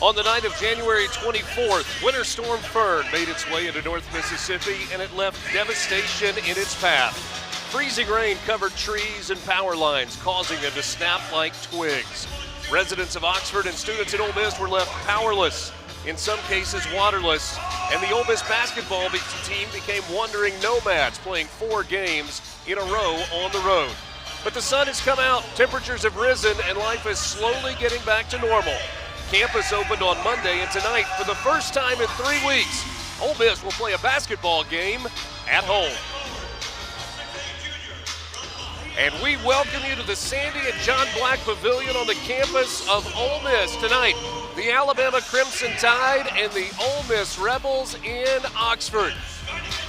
On the night of January 24th, Winter Storm Fern made its way into North Mississippi, and it left devastation in its path. Freezing rain covered trees and power lines, causing them to snap like twigs. Residents of Oxford and students at Ole Miss were left powerless, in some cases waterless, and the Ole Miss basketball team became wandering nomads, playing 4 games in a row on the road. But the sun has come out, temperatures have risen, and life is slowly getting back to normal. Campus opened on Monday, and tonight, for the first time in 3 weeks, Ole Miss will play a basketball game at home. And we welcome you to the Sandy and John Black Pavilion on the campus of Ole Miss tonight. The Alabama Crimson Tide and the Ole Miss Rebels in Oxford.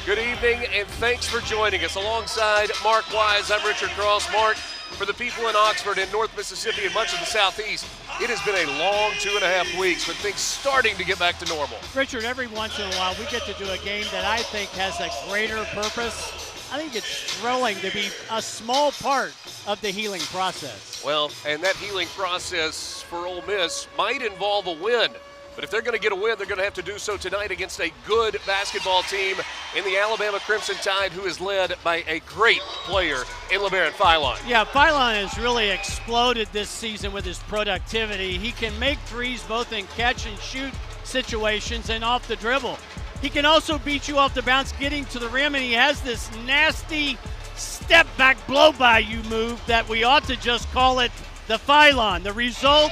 Good evening, and thanks for joining us. Alongside Mark Wise, I'm Richard Cross. Mark, for the people in Oxford and North Mississippi and much of the Southeast, it has been a long 2.5 weeks with things starting to get back to normal. Richard, every once in a while we get to do a game that I think has a greater purpose. I think it's thrilling to be a small part of the healing process. Well, and that healing process for Ole Miss might involve a win. But if they're going to get a win, they're going to have to do so tonight against a good basketball team in the Alabama Crimson Tide, who is led by a great player in LeBaron Philon. Yeah, Philon has really exploded this season with his productivity. He can make threes both in catch and shoot situations and off the dribble. He can also beat you off the bounce getting to the rim, and he has this nasty step-back blow-by-you move that we ought to just call it the Philon. The result,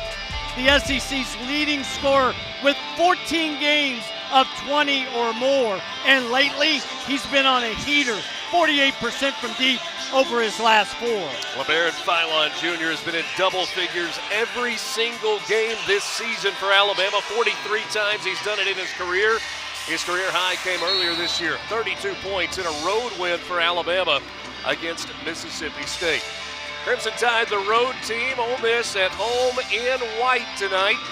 the SEC's leading scorer with 14 games of 20 or more. And lately, he's been on a heater, 48% from deep over his last 4. LeBaron Philon Jr. has been in double figures every single game this season for Alabama. 43 times he's done it in his career. His career high came earlier this year, 32 points in a road win for Alabama against Mississippi State. Crimson Tide, the road team. Ole Miss at home in white tonight.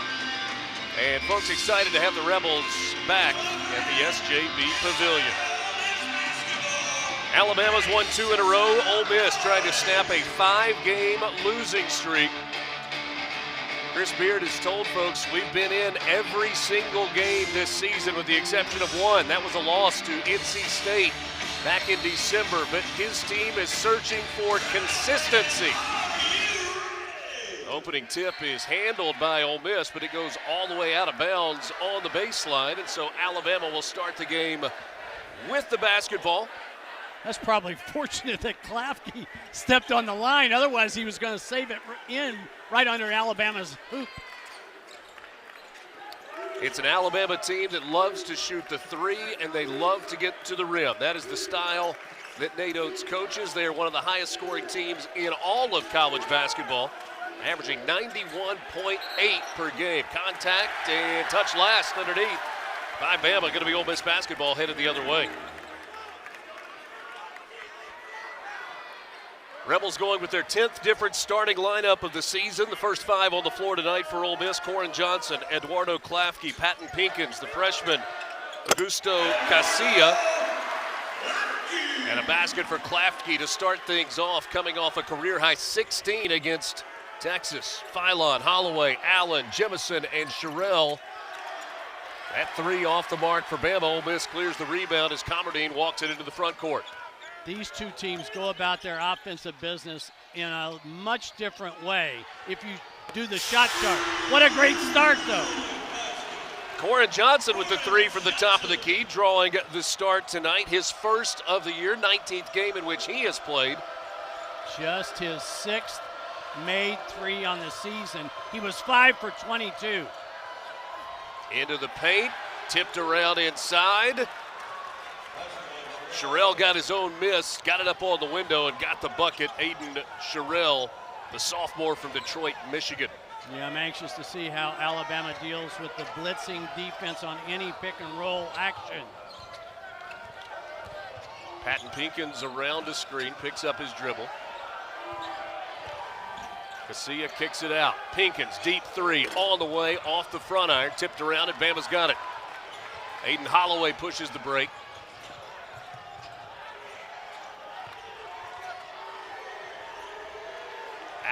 And folks excited to have the Rebels back at the SJB Pavilion. Alabama's won 2 in a row. Ole Miss trying to snap a 5-game losing streak. Chris Beard has told folks we've been in every single game this season with the exception of one. That was a loss to NC State back in December, but his team is searching for consistency. Opening tip is handled by Ole Miss, but it goes all the way out of bounds on the baseline, and so Alabama will start the game with the basketball. That's probably fortunate that Klafke stepped on the line. Otherwise, he was going to save it in right under Alabama's hoop. It's an Alabama team that loves to shoot the 3, and they love to get to the rim. That is the style that Nate Oates coaches. They are one of the highest scoring teams in all of college basketball, averaging 91.8 per game. Contact and touch last underneath by Bama. Going to be Ole Miss basketball headed the other way. Rebels going with their 10th different starting lineup of the season. The first 5 on the floor tonight for Ole Miss: Corin Johnson, Eduardo Klafke, Patton Pinkins, the freshman Augusto Casilla, and a basket for Klafke to start things off, coming off a career-high 16 against Texas. Philon, Holloway, Allen, Jemison, and Sherrill. That 3 off the mark for Bama. Ole Miss clears the rebound as Comardine walks it into the front court. These two teams go about their offensive business in a much different way if you do the shot chart. What a great start, though. Corin Johnson with the 3 from the top of the key, drawing the start tonight. His first of the year, 19th game in which he has played. Just his 6th made 3 on the season. He was 5 for 22. Into the paint, tipped around inside. Sherrill got his own miss, got it up on the window, and got the bucket. Aiden Sherrill, the sophomore from Detroit, Michigan. Yeah, I'm anxious to see how Alabama deals with the blitzing defense on any pick-and-roll action. Patton Pinkins around the screen, picks up his dribble. Casilla kicks it out. Pinkins, deep 3, on the way, off the front iron, tipped around, and Bama's got it. Aiden Holloway pushes the break.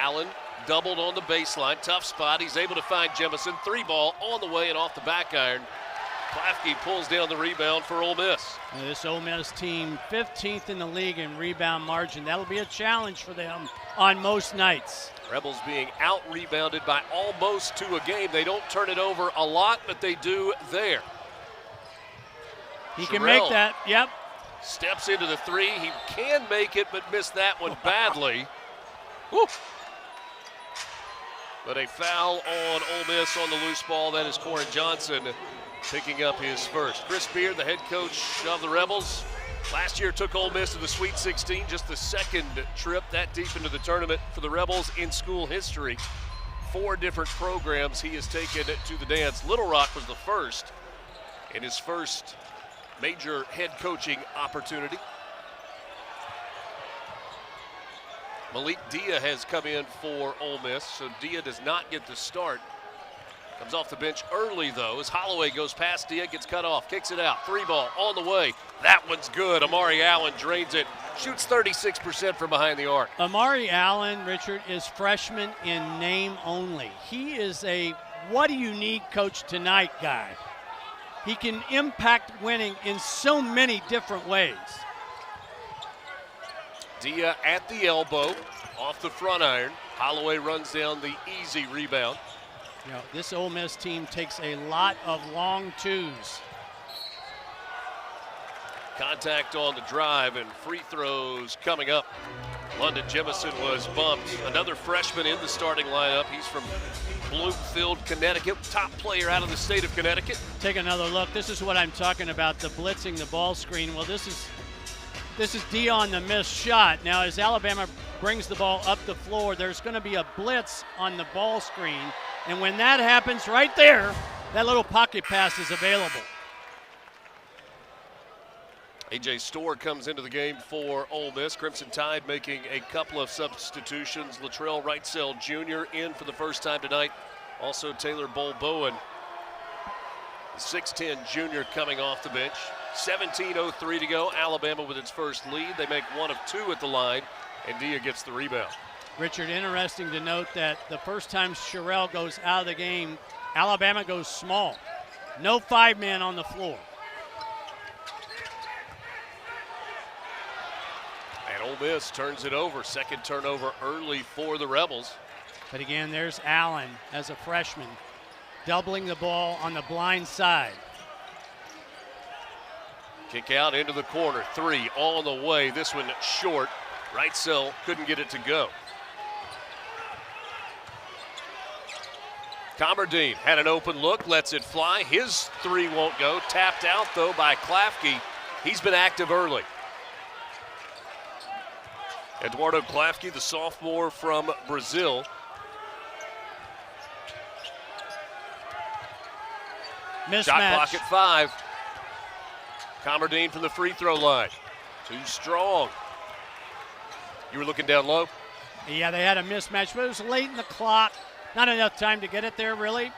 Allen doubled on the baseline. Tough spot. He's able to find Jemison. 3-ball on the way and off the back iron. Klafke pulls down the rebound for Ole Miss. This Ole Miss team, 15th in the league in rebound margin. That'll be a challenge for them on most nights. Rebels being out-rebounded by almost 2 a game. They don't turn it over a lot, but they do there. He can make that, yep. Steps into the 3. He can make it, but missed that one badly. Woo. But a foul on Ole Miss on the loose ball. That is Corin Johnson picking up his first. Chris Beard, the head coach of the Rebels, last year took Ole Miss to the Sweet 16, just the second trip that deep into the tournament for the Rebels in school history. 4 different programs he has taken to the dance. Little Rock was the first in his first major head coaching opportunity. Malik Dia has come in for Ole Miss, so Dia does not get the start. Comes off the bench early, though, as Holloway goes past Dia, gets cut off, kicks it out. 3-ball on the way. That one's good. Amari Allen drains it. Shoots 36% from behind the arc. Amari Allen, Richard, is freshman in name only. He is a what do you need coach tonight guy. He can impact winning in so many different ways. Dia at the elbow, off the front iron. Holloway runs down the easy rebound. You know, this Ole Miss team takes a lot of long twos. Contact on the drive and free throws coming up. London Jemison was bumped. Another freshman in the starting lineup. He's from Bloomfield, Connecticut. Top player out of the state of Connecticut. Take another look. This is what I'm talking about, the blitzing the ball screen. Well, this is Dion the missed shot. Now, as Alabama brings the ball up the floor, there's going to be a blitz on the ball screen. And when that happens right there, that little pocket pass is available. A.J. Storr comes into the game for Ole Miss. Crimson Tide making a couple of substitutions. Latrell Wrightsell Jr. in for the first time tonight. Also Taylor Bowen, the 6'10 junior, coming off the bench. 17:03 to go. Alabama with its first lead. They make 1 of 2 at the line, and Dia gets the rebound. Richard, interesting to note that the first time Sherrell goes out of the game, Alabama goes small. No 5-man on the floor. And Ole Miss turns it over. Second turnover early for the Rebels. But again, there's Allen as a freshman, doubling the ball on the blind side. Kick out into the corner. 3 on the way. This one short. Wrightsell couldn't get it to go. Commerdine had an open look, lets it fly. His 3 won't go. Tapped out, though, by Klafke. He's been active early. Eduardo Klafke, the sophomore from Brazil. Mismatch. Shot clock at 5. Commerdine from the free throw line. Too strong. You were looking down low? Yeah, they had a mismatch, but it was late in the clock. Not enough time to get it there, really.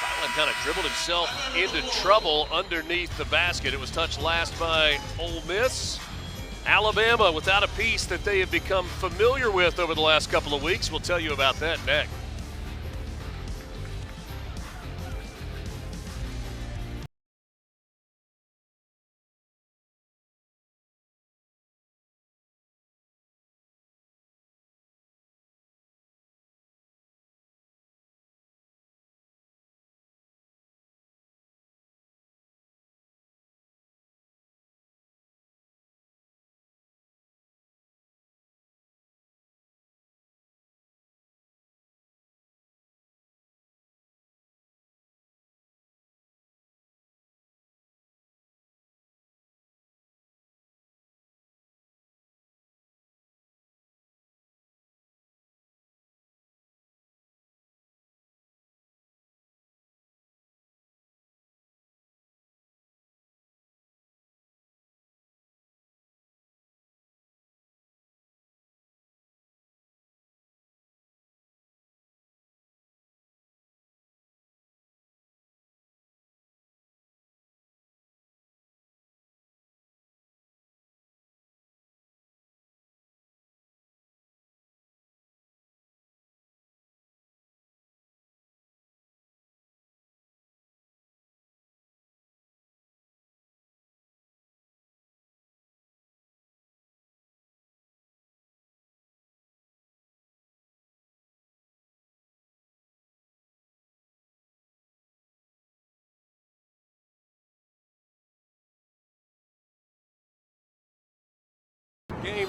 Fylan kind of dribbled himself into trouble underneath the basket. It was touched last by Ole Miss. Alabama without a piece that they have become familiar with over the last couple of weeks. We'll tell you about that next.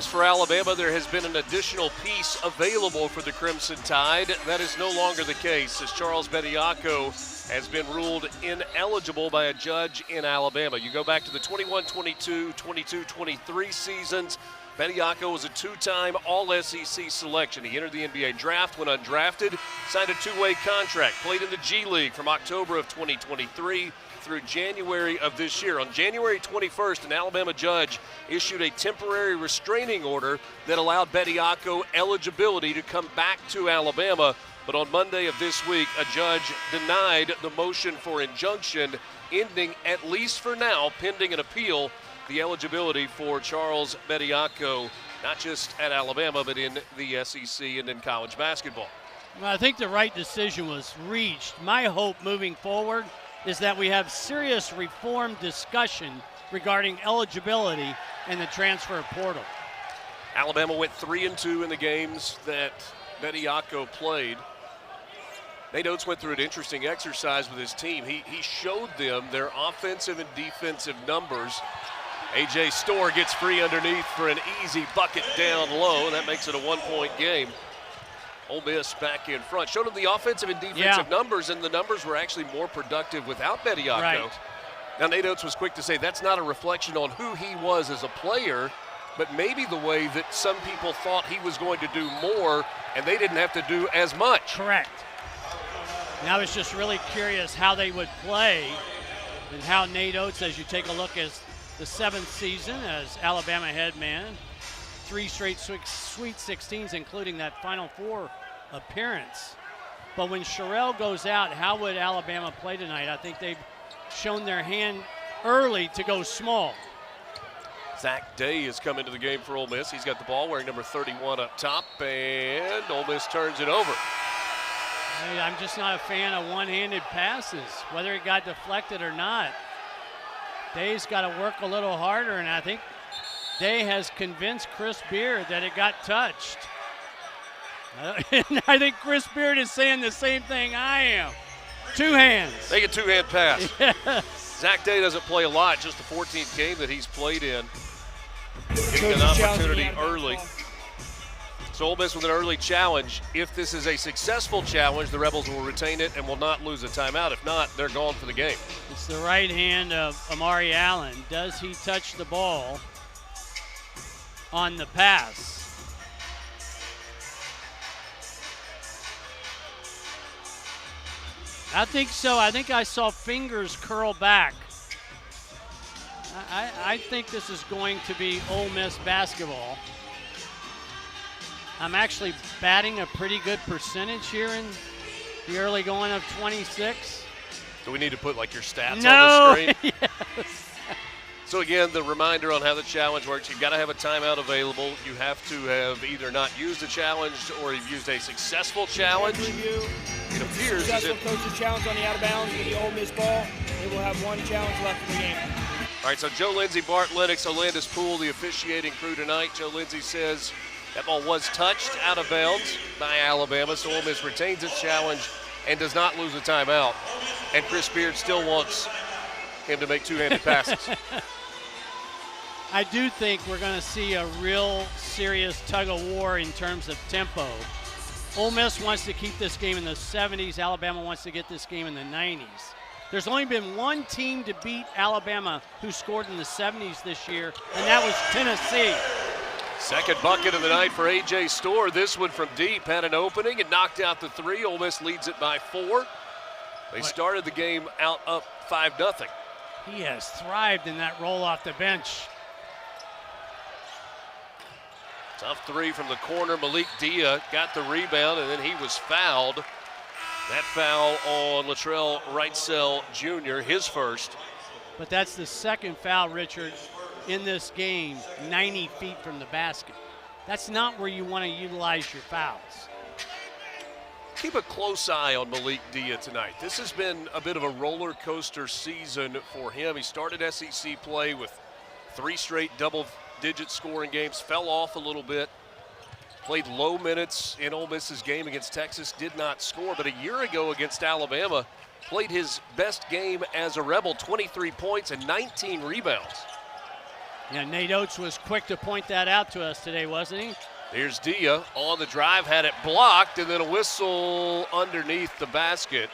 games for Alabama, there has been an additional piece available for the Crimson Tide. That is no longer the case, as Charles Bediako has been ruled ineligible by a judge in Alabama. You go back to the 21-22, 22-23 seasons. Bediako was a two-time All-SEC selection. He entered the NBA draft when undrafted, signed a two-way contract, played in the G League from October of 2023 through January of this year. On January 21st, an Alabama judge issued a temporary restraining order that allowed Bediako eligibility to come back to Alabama. But on Monday of this week, a judge denied the motion for injunction, ending, at least for now, pending an appeal, the eligibility for Charles Bediako, not just at Alabama, but in the SEC and in college basketball. Well, I think the right decision was reached. My hope moving forward is that we have serious reform discussion regarding eligibility and the transfer portal. Alabama went 3-2 in the games that Bediako played. Nate Oates went through an interesting exercise with his team. He showed them their offensive and defensive numbers. A.J. Storr gets free underneath for an easy bucket down low, and that makes it a one-point game. Ole Miss back in front. Showed them the offensive and defensive numbers, and the numbers were actually more productive without Bediako. Right. Now, Nate Oates was quick to say that's not a reflection on who he was as a player, but maybe the way that some people thought he was going to do more, and they didn't have to do as much. Correct. And I was just really curious how they would play and how Nate Oates, as you take a look at the 7th season as Alabama head man, 3 straight Sweet 16s, including that Final Four appearance. But when Sherrell goes out, how would Alabama play tonight? I think they've shown their hand early to go small. Zach Day has come into the game for Ole Miss. He's got the ball, wearing number 31 up top, and Ole Miss turns it over. I'm just not a fan of one-handed passes, whether it got deflected or not. Day's got to work a little harder, and I think Day has convinced Chris Beard that it got touched. And I think Chris Beard is saying the same thing I am. 2 hands. Take a two-hand pass. Yes. Zach Day doesn't play a lot, just the 14th game that he's played in. Getting an opportunity early. So Ole Miss with an early challenge. If this is a successful challenge, the Rebels will retain it and will not lose a timeout. If not, they're gone for the game. It's the right hand of Amari Allen. Does he touch the ball on the pass? I think so. I think I saw fingers curl back. I think this is going to be Ole Miss basketball. I'm actually batting a pretty good percentage here in the early going of 26. Do we need to put like your stats on the screen? Yes. So again, the reminder on how the challenge works, you've got to have a timeout available. You have to have either not used a challenge or you've used a successful challenge. It appears as successful if coaches challenge on the out of bounds with the Ole Miss ball. They will have 1 challenge left in the game. All right, so Joe Lindsey, Bart Lennox, Olandis Poole, the officiating crew tonight. Joe Lindsey says that ball was touched out of bounds by Alabama, so Ole Miss retains its challenge and does not lose a timeout. And Chris Beard still wants him to make two-handed passes. I do think we're going to see a real serious tug-of-war in terms of tempo. Ole Miss wants to keep this game in the 70s. Alabama wants to get this game in the 90s. There's only been one team to beat Alabama who scored in the 70s this year, and that was Tennessee. Second bucket of the night for A.J. Storr. This one from deep had an opening and knocked out the 3. Ole Miss leads it by 4. They started the game out up 5-0. He has thrived in that roll off the bench. Tough 3 from the corner. Malik Dia got the rebound, and then he was fouled. That foul on Latrell Wrightsell Jr., his first. But that's the second foul, Richard, in this game, 90 feet from the basket. That's not where you want to utilize your fouls. Keep a close eye on Malik Dia tonight. This has been a bit of a roller coaster season for him. He started SEC play with 3 straight double-digit scoring games, fell off a little bit, played low minutes in Ole Miss's game against Texas, did not score, but a year ago against Alabama, played his best game as a Rebel, 23 points and 19 rebounds. Yeah, Nate Oates was quick to point that out to us today, wasn't he? Here's Dia on the drive, had it blocked, and then a whistle underneath the basket.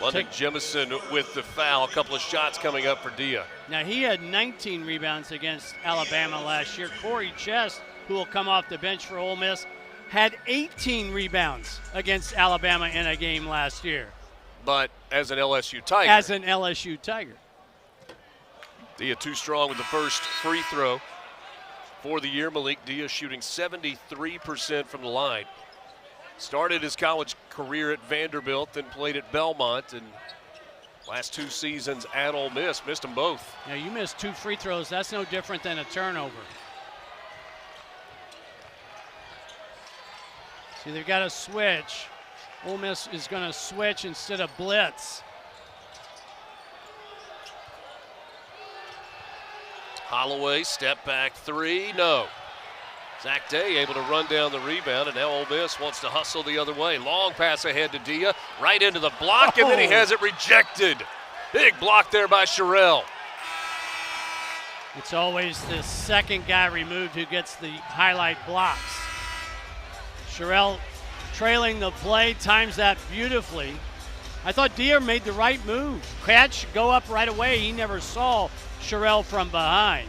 London Jemison with the foul. A couple of shots coming up for Dia. Now, he had 19 rebounds against Alabama last year. Corey Chess, who will come off the bench for Ole Miss, had 18 rebounds against Alabama in a game last year. But as an LSU Tiger. As an LSU Tiger. Dia too strong with the first free throw for the year. Malik Dia shooting 73% from the line. Started his college career at Vanderbilt, then played at Belmont, and last 2 seasons at Ole Miss, missed them both. Now, you missed 2 free throws. That's no different than a turnover. See, they've got to switch. Ole Miss is going to switch instead of blitz. Holloway, step back 3, no. Zach Day able to run down the rebound, and now Ole Miss wants to hustle the other way. Long pass ahead to Dia, right into the block, and then he has it rejected. Big block there by Sherrill. It's always the second guy removed who gets the highlight blocks. Sherrill trailing the play, times that beautifully. I thought Dia made the right move. Catch, go up right away. He never saw Sherrill from behind.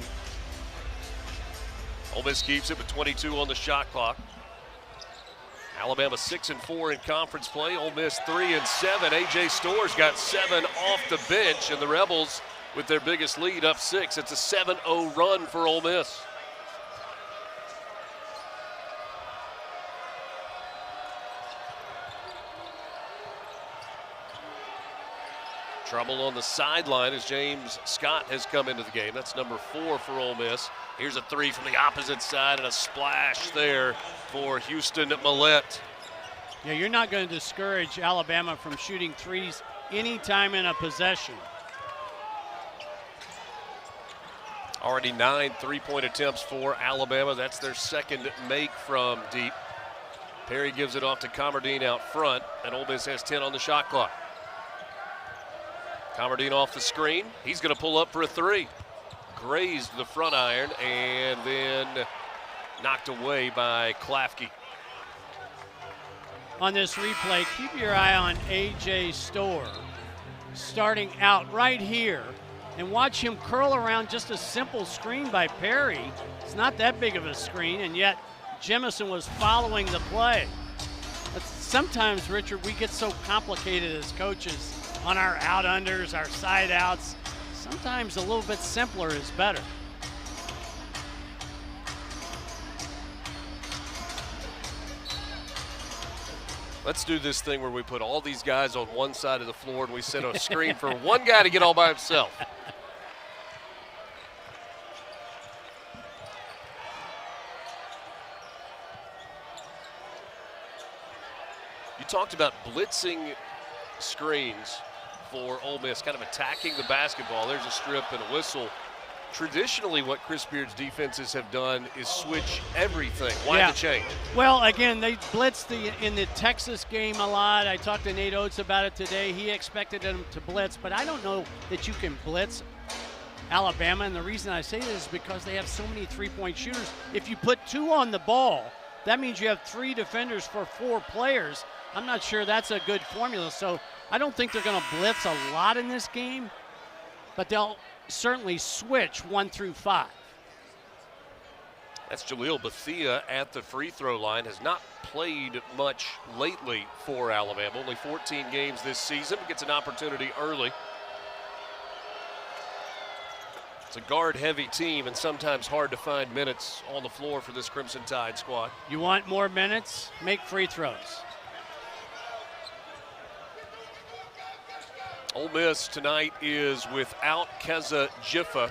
Ole Miss keeps it with 22 on the shot clock. Alabama 6-4 in conference play. Ole Miss 3-7. A.J. Storr's got 7 off the bench, and the Rebels with their biggest lead up 6. It's a 7-0 run for Ole Miss. Trouble on the sideline as James Scott has come into the game. That's number 4 for Ole Miss. Here's a 3 from the opposite side and a splash there for Houston Millett. Yeah, you're not going to discourage Alabama from shooting threes anytime in a possession. Already 9 3-point attempts for Alabama. That's their second make from deep. Perry gives it off to Comardine out front, and Ole Miss has 10 on the shot clock. Comardine off the screen. He's going to pull up for a 3. Grazed the front iron and then knocked away by Klafke. On this replay, keep your eye on A.J. Storr starting out right here, and watch him curl around just a simple screen by Perry. It's not that big of a screen, and yet Jemison was following the play. But sometimes, Richard, we get so complicated as coaches on our out-unders, our side-outs. Sometimes a little bit simpler is better. Let's do this thing where we put all these guys on one side of the floor and we set a screen for one guy to get all by himself. You talked about blitzing screens for Ole Miss, kind of attacking the basketball. There's a strip and a whistle. Traditionally, what Chris Beard's defenses have done is switch everything. Why the change? Well, again, they blitzed in the Texas game a lot. I talked to Nate Oates about it today. He expected them to blitz, but I don't know that you can blitz Alabama, and the reason I say this is because they have so many three-point shooters. If you put 2 on the ball, that means you have 3 defenders for 4 players. I'm not sure that's a good formula, so I don't think they're going to blitz a lot in this game, but they'll certainly switch 1 through 5. That's Jaleel Bethia at the free throw line. Has not played much lately for Alabama. Only 14 games this season. Gets an opportunity early. It's a guard-heavy team and sometimes hard to find minutes on the floor for this Crimson Tide squad. You want more minutes? Make free throws. Ole Miss tonight is without Keza Jiffa.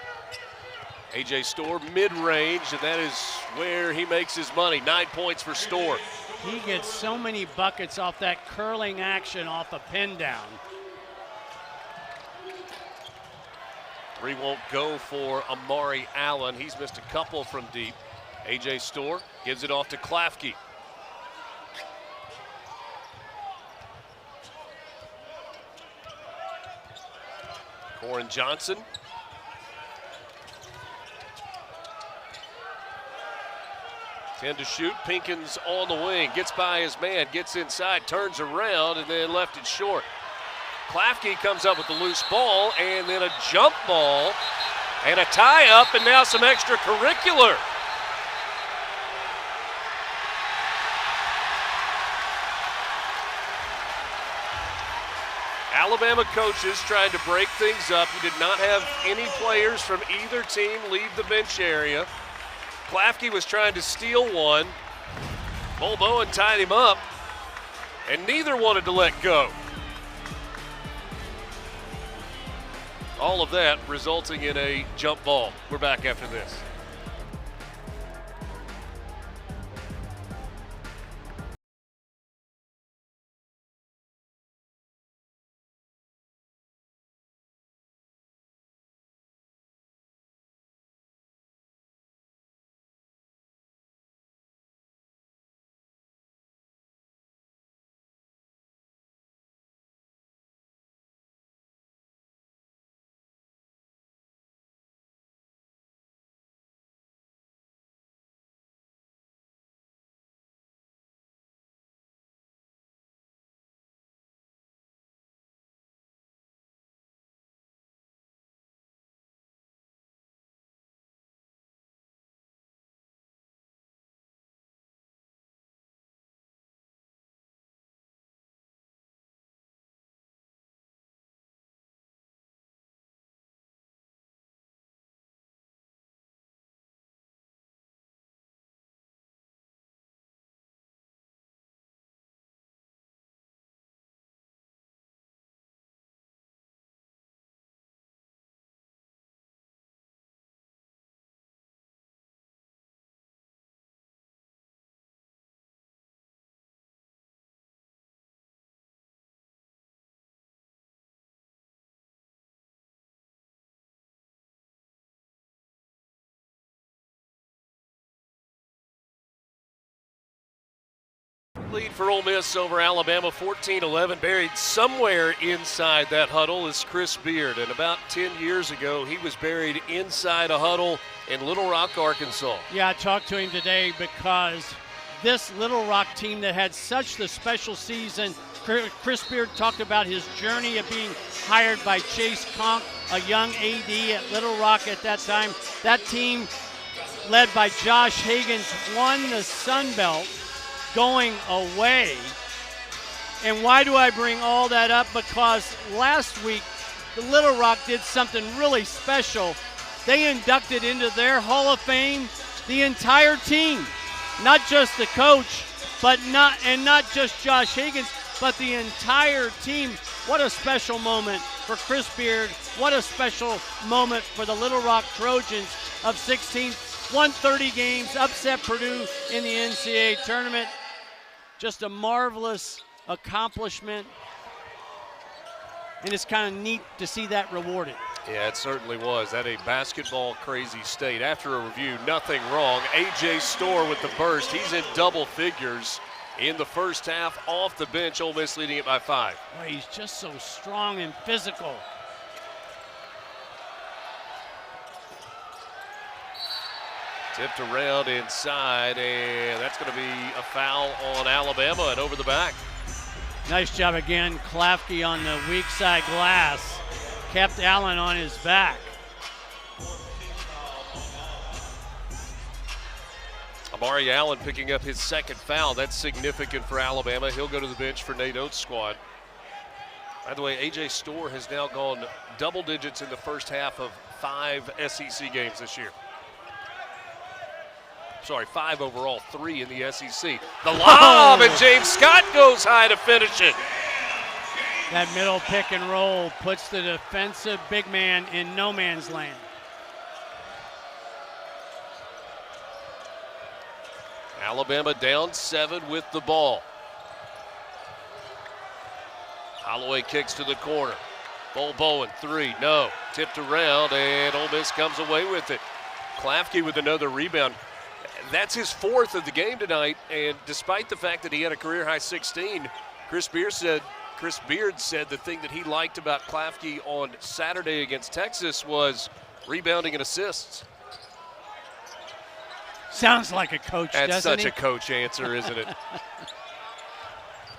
A.J. Storr mid-range, and that is where he makes his money. 9 points for Storr. He gets so many buckets off that curling action off a pin down. 3 won't go for Amari Allen. He's missed a couple from deep. A.J. Storr gives it off to Klafke. Warren Johnson. Tend to shoot. Pinkins on the wing. Gets by his man. Gets inside. Turns around and then left it short. Klafke comes up with the loose ball and then a jump ball and a tie-up and now some extracurricular. Alabama coaches trying to break things up. We did not have any players from either team leave the bench area. Klafke was trying to steal one. Bull Bowen tied him up, and neither wanted to let go. All of that resulting in a jump ball. We're back after this. Lead for Ole Miss over Alabama, 14-11. Buried somewhere inside that huddle is Chris Beard. And about 10 years ago, he was buried inside a huddle in Little Rock, Arkansas. Yeah, I talked to him today because this Little Rock team that had such the special season, Chris Beard talked about his journey of being hired by Chase Conk, a young AD at Little Rock at that time. That team, led by Josh Higgins, won the Sun Belt going away. And why do I bring all that up? Because last week, the Little Rock did something really special. They inducted into their Hall of Fame the entire team, not just the coach, but not just Josh Higgins, but the entire team. What a special moment for Chris Beard. What a special moment for the Little Rock Trojans of 16, 130 games, upset Purdue in the NCAA tournament. Just a marvelous accomplishment, and it's kind of neat to see that rewarded. Yeah, it certainly was. At a basketball crazy state. After a review, nothing wrong. A.J. Storr with the burst. He's in double figures in the first half off the bench. Ole Miss leading it by 5. Boy, he's just so strong and physical. Tipped around inside, and that's going to be a foul on Alabama and over the back. Nice job again, Klafke on the weak side glass. Kept Allen on his back. Amari Allen picking up his second foul. That's significant for Alabama. He'll go to the bench for Nate Oates' squad. By the way, A.J. Storr has now gone double digits in the first half of 5 SEC games this year. Sorry, 5 overall, 3 in the SEC. The lob, and James Scott goes high to finish it. That middle pick and roll puts the defensive big man in no man's land. Alabama down 7 with the ball. Holloway kicks to the corner. Bull Bowen, 3, no. Tipped around, and Ole Miss comes away with it. Klafke with another rebound. That's his 4th of the game tonight, and despite the fact that he had a career-high 16, Chris Beard said Chris Beard said the thing that he liked about Klafke on Saturday against Texas was rebounding and assists. Sounds like a coach, That's doesn't such he? a coach answer, isn't it?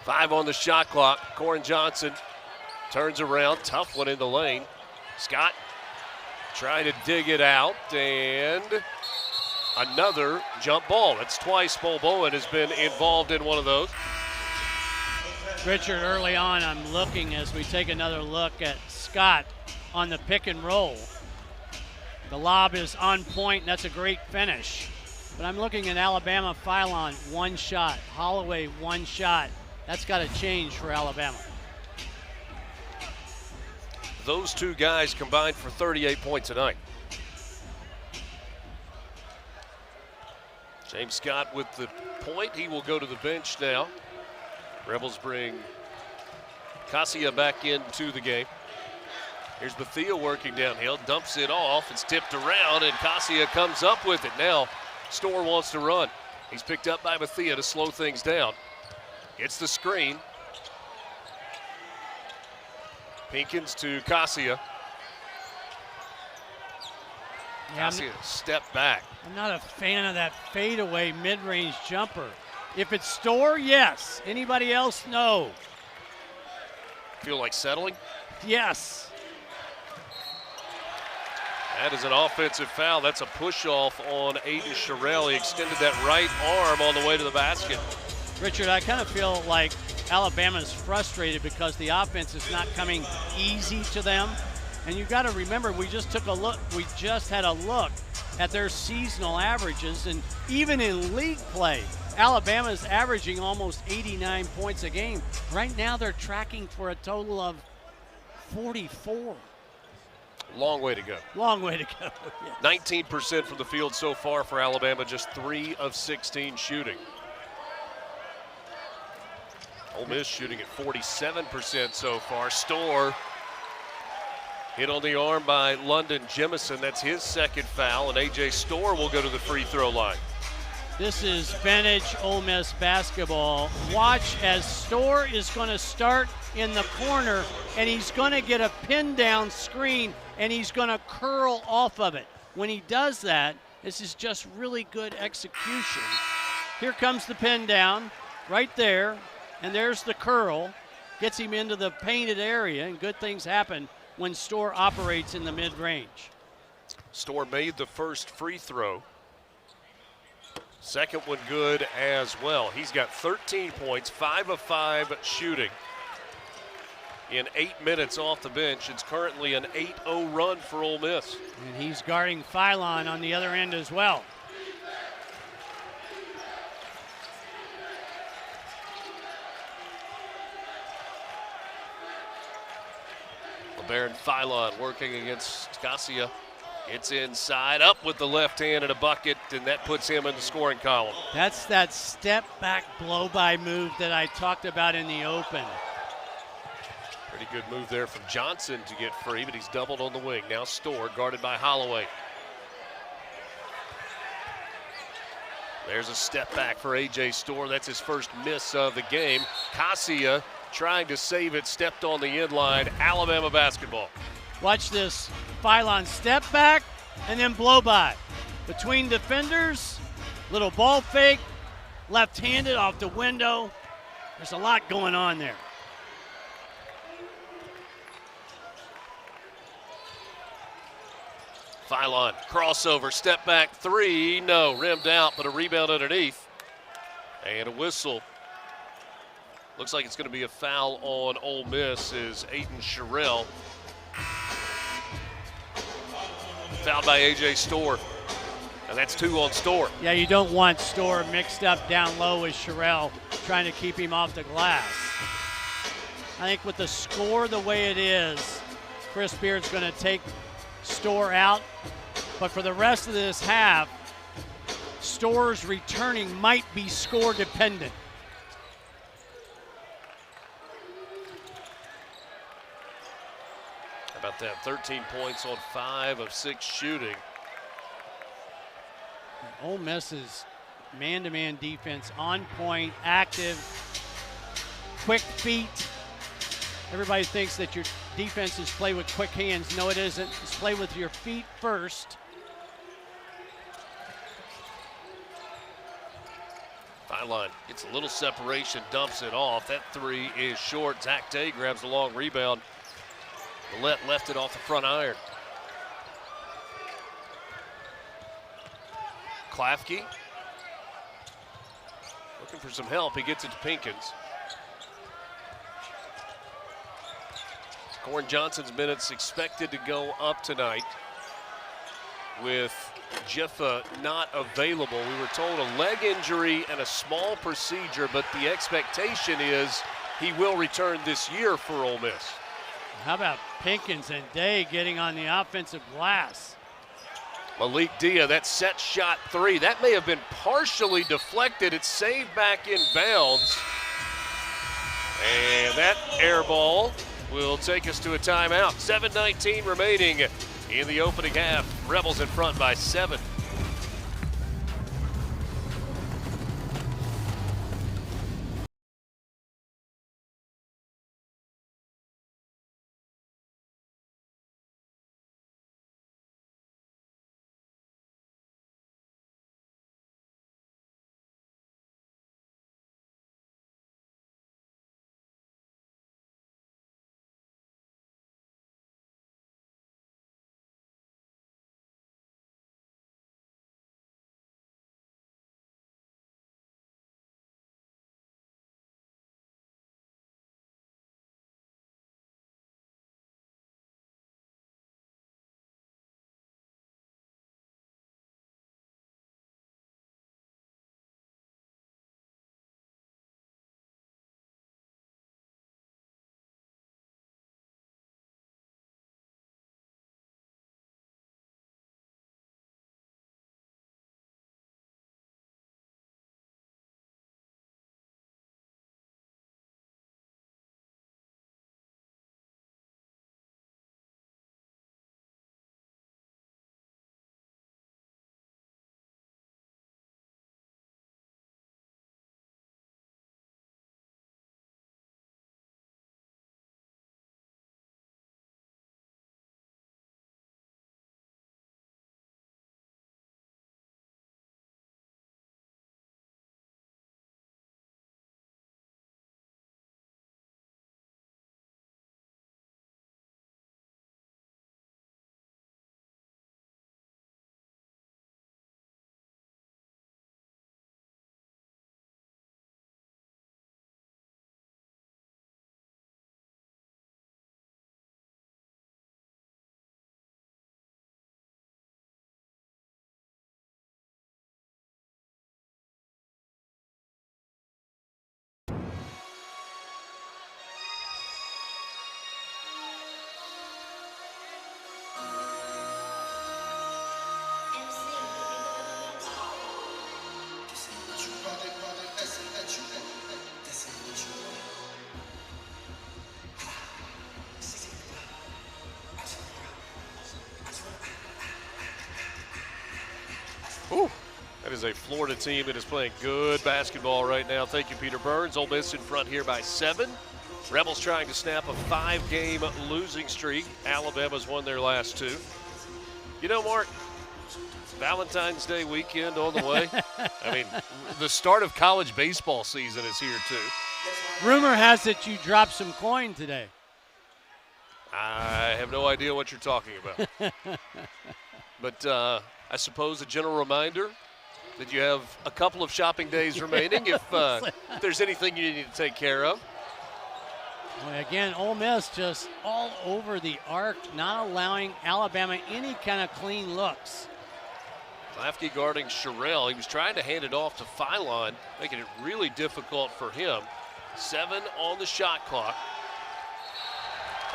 5 on the shot clock. Corin Johnson turns around. Tough one in the lane. Scott trying to dig it out, and another jump ball. That's twice Bo Bowen has been involved in one of those. Richard, early on, I'm looking as we take another look at Scott on the pick and roll. The lob is on point, and that's a great finish. But I'm looking at Alabama. Philon, 1 shot. Holloway, 1 shot. That's got to change for Alabama. Those two guys combined for 38 points tonight. James Scott with the point. He will go to the bench now. Rebels bring Cassia back into the game. Here's Bethea working downhill, dumps it off. It's tipped around, and Cassia comes up with it. Now Storr wants to run. He's picked up by Bethea to slow things down. Gets the screen. Pinkins to Cassia. Yeah, Cassia step back. I'm not a fan of that fadeaway mid-range jumper. If it's Storr, yes. Anybody else, no. Feel like settling? Yes. That is an offensive foul. That's a push-off on Aiden Sherrill. He extended that right arm on the way to the basket. Richard, I kind of feel like Alabama's frustrated because the offense is not coming easy to them. And you've got to remember, we just had a look at their seasonal averages, and even in league play, Alabama's averaging almost 89 points a game. Right now they're tracking for a total of 44. Long way to go. Long way to go. Yes. 19% from the field so far for Alabama, just 3 of 16 shooting. Ole Miss shooting at 47% so far. Storr hit on the arm by London Jemison. That's his second foul, and A.J. Storr will go to the free throw line. This is vintage Ole Miss basketball. Watch as Storr is going to start in the corner, and he's going to get a pin down screen, and he's going to curl off of it. When he does that, this is just really good execution. Here comes the pin down right there, and there's the curl. Gets him into the painted area, and good things happen when Storr operates in the mid-range. Storr made the first free throw. Second one good as well. He's got 13 points, 5 of 5 shooting in 8 minutes off the bench. It's currently an 8-0 run for Ole Miss. And he's guarding Philon on the other end as well. LeBaron Philon working against Cassia. It's inside, up with the left hand and a bucket, and that puts him in the scoring column. That's that step-back blow-by move that I talked about in the open. Pretty good move there from Johnson to get free, but he's doubled on the wing. Now Storr guarded by Holloway. There's a step back for A.J. Storr. That's his first miss of the game. Cassia trying to save it, stepped on the end line. Alabama basketball. Watch this. Philon step back and then blow by. Between defenders, little ball fake, left-handed off the window. There's a lot going on there. Philon, crossover, step back three. No, rimmed out, but a rebound underneath. And a whistle. Looks like it's going to be a foul on Ole Miss is Aiden Sherrill. Fouled by A.J. Storr. And that's 2 on Storr. Yeah, you don't want Storr mixed up down low with Sherrill, trying to keep him off the glass. I think with the score the way it is, Chris Beard's going to take Storr out. But for the rest of this half, Storr's returning might be score dependent. How about that? 13 points on 5 of 6 shooting. Ole Miss's man-to-man defense on point, active, quick feet. Everybody thinks that your defense is play with quick hands. No, it isn't. It's play with your feet first. Byline gets a little separation, dumps it off. That three is short. Zach Day grabs the long rebound. Millette left it off the front iron. Klafke looking for some help. He gets it to Pinkins. Corin Johnson's minutes expected to go up tonight with Jiffa not available. We were told a leg injury and a small procedure, but the expectation is he will return this year for Ole Miss. How about Pinkins and Day getting on the offensive glass? Malik Dia, that set shot three, that may have been partially deflected. It's saved back in bounds. And that air ball will take us to a timeout. 7:19 remaining in the opening half. Rebels in front by 7. Ooh, that is a Florida team that is playing good basketball right now. Thank you, Peter Burns. Ole Miss in front here by 7. Rebels trying to snap a 5-game losing streak. Alabama's won their last 2. You know, Mark, Valentine's Day weekend on the way. I mean, the start of college baseball season is here, too. Rumor has it you dropped some coin today. I have no idea what you're talking about. But I suppose a general reminder that you have a couple of shopping days remaining if there's anything you need to take care of. Well, again, Ole Miss just all over the arc, not allowing Alabama any kind of clean looks. Klafke guarding Sherrill. He was trying to hand it off to Philon, making it really difficult for him. 7 on the shot clock.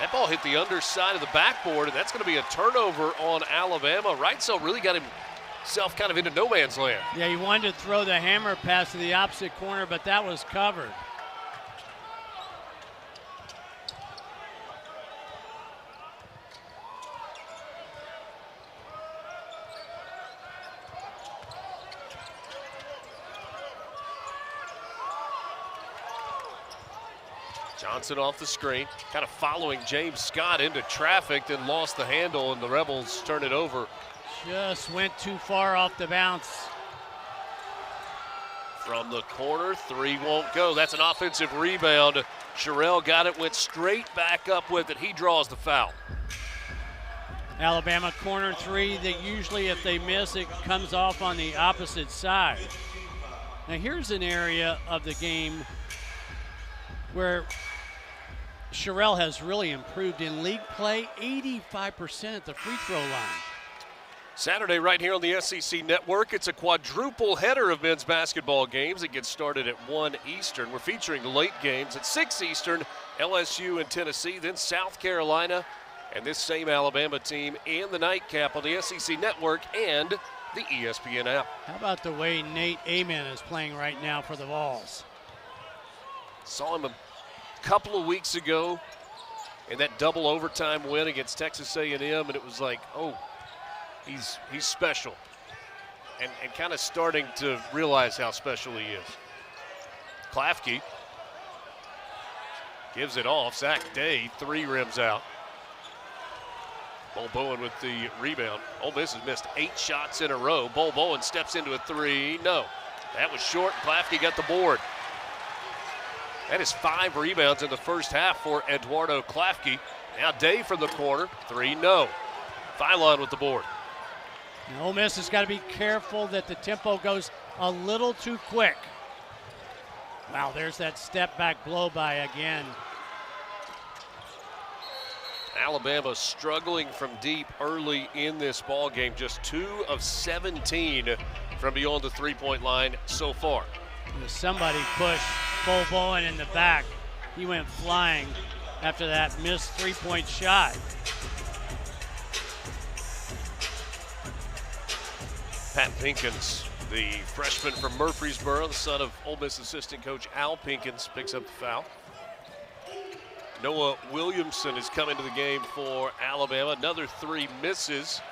That ball hit the underside of the backboard, and that's going to be a turnover on Alabama. Reitzel really got himself kind of into no man's land. Yeah, he wanted to throw the hammer pass to the opposite corner, but that was covered. Johnson off the screen, kind of following James Scott into traffic, then lost the handle, and the Rebels turn it over. Just went too far off the bounce. From the corner, three won't go. That's an offensive rebound. Sherrill got it, went straight back up with it. He draws the foul. Alabama corner three that usually if they miss, it comes off on the opposite side. Now here's an area of the game where Sherrill has really improved in league play, 85% at the free throw line. Saturday right here on the SEC Network, it's a quadruple header of men's basketball games. It gets started at 1 Eastern. We're featuring the late games at 6 Eastern, LSU and Tennessee, then South Carolina, and this same Alabama team in the nightcap on the SEC Network and the ESPN app. How about the way Nate Amen is playing right now for the Vols? Saw him a couple of weeks ago in that double overtime win against Texas A&M, and it was like, oh, he's special, and kind of starting to realize how special he is. Klafke gives it off. Zach Day, 3 rims out. Bull Bowen with the rebound. Ole Miss has missed 8 shots in a row. Bull Bowen steps into a 3. No, that was short. Klafke got the board. That is 5 rebounds in the first half for Eduardo Klafke. Now Day from the corner. 3, no. Philon with the board. And Ole Miss has got to be careful that the tempo goes a little too quick. Wow, there's that step back blow by again. Alabama struggling from deep early in this ball game. Just 2 of 17 from beyond the 3-point line so far. Somebody pushed Bull Bowen in the back. He went flying after that missed 3-point shot. Pat Pinkins, the freshman from Murfreesboro, the son of Ole Miss assistant coach Al Pinkins, picks up the foul. Noah Williamson is coming to the game for Alabama. Another 3 misses,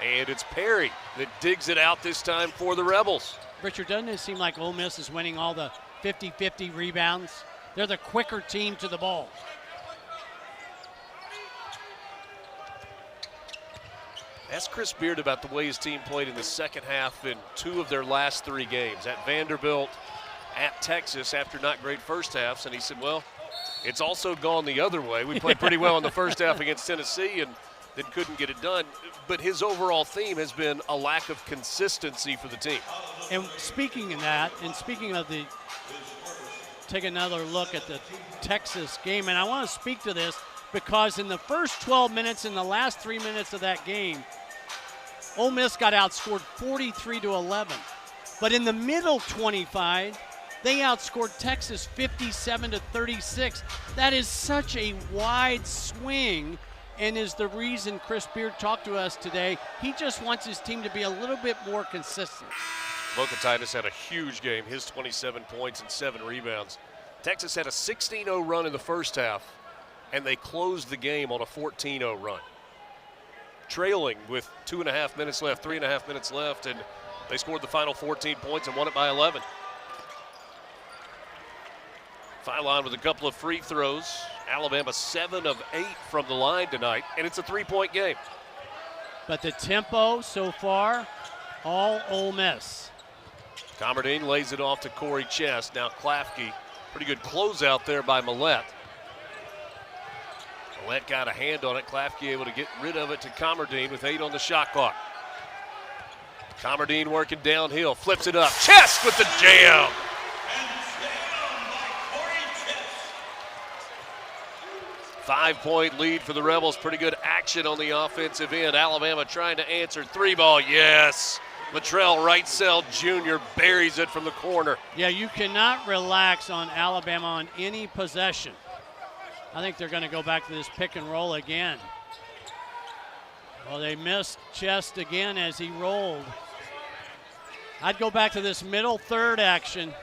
and it's Perry that digs it out this time for the Rebels. Richard, doesn't it seem like Ole Miss is winning all the 50-50 rebounds? They're the quicker team to the ball. Ask Chris Beard about the way his team played in the second half in 2 of their last 3 games, at Vanderbilt, at Texas, after not great first halves. And he said, well, it's also gone the other way. We played pretty well in the first half against Tennessee and then couldn't get it done. But his overall theme has been a lack of consistency for the team. And speaking of that, and speaking of the, take another look at the Texas game, and I want to speak to this because in the first 12 minutes, in the last 3 minutes of that game, Ole Miss got outscored 43-11. But in the middle 25, they outscored Texas 57-36. That is such a wide swing and is the reason Chris Beard talked to us today. He just wants his team to be a little bit more consistent. Boca Titus had a huge game, his 27 points and 7 rebounds. Texas had a 16-0 run in the first half, and they closed the game on a 14-0 run. Trailing with 2.5 minutes left, 3.5 minutes left, and they scored the final 14 points and won it by 11. Philon with a couple of free throws. Alabama 7 of 8 from the line tonight, and it's a 3-point game. But the tempo so far, all Ole Miss. Commerdine lays it off to Corey Chest. Now Klafke, pretty good closeout there by Millette. Millette got a hand on it. Klafke able to get rid of it to Commerdine with 8 on the shot clock. Commerdine working downhill, flips it up. Chest with the jam. Five-point lead for the Rebels. Pretty good action on the offensive end. Alabama trying to answer. 3-ball, yes. Latrell Wrightsell Jr. buries it from the corner. Yeah, you cannot relax on Alabama on any possession. I think they're going to go back to this pick and roll again. Well, they missed Chest again as he rolled. I'd go back to this middle third action.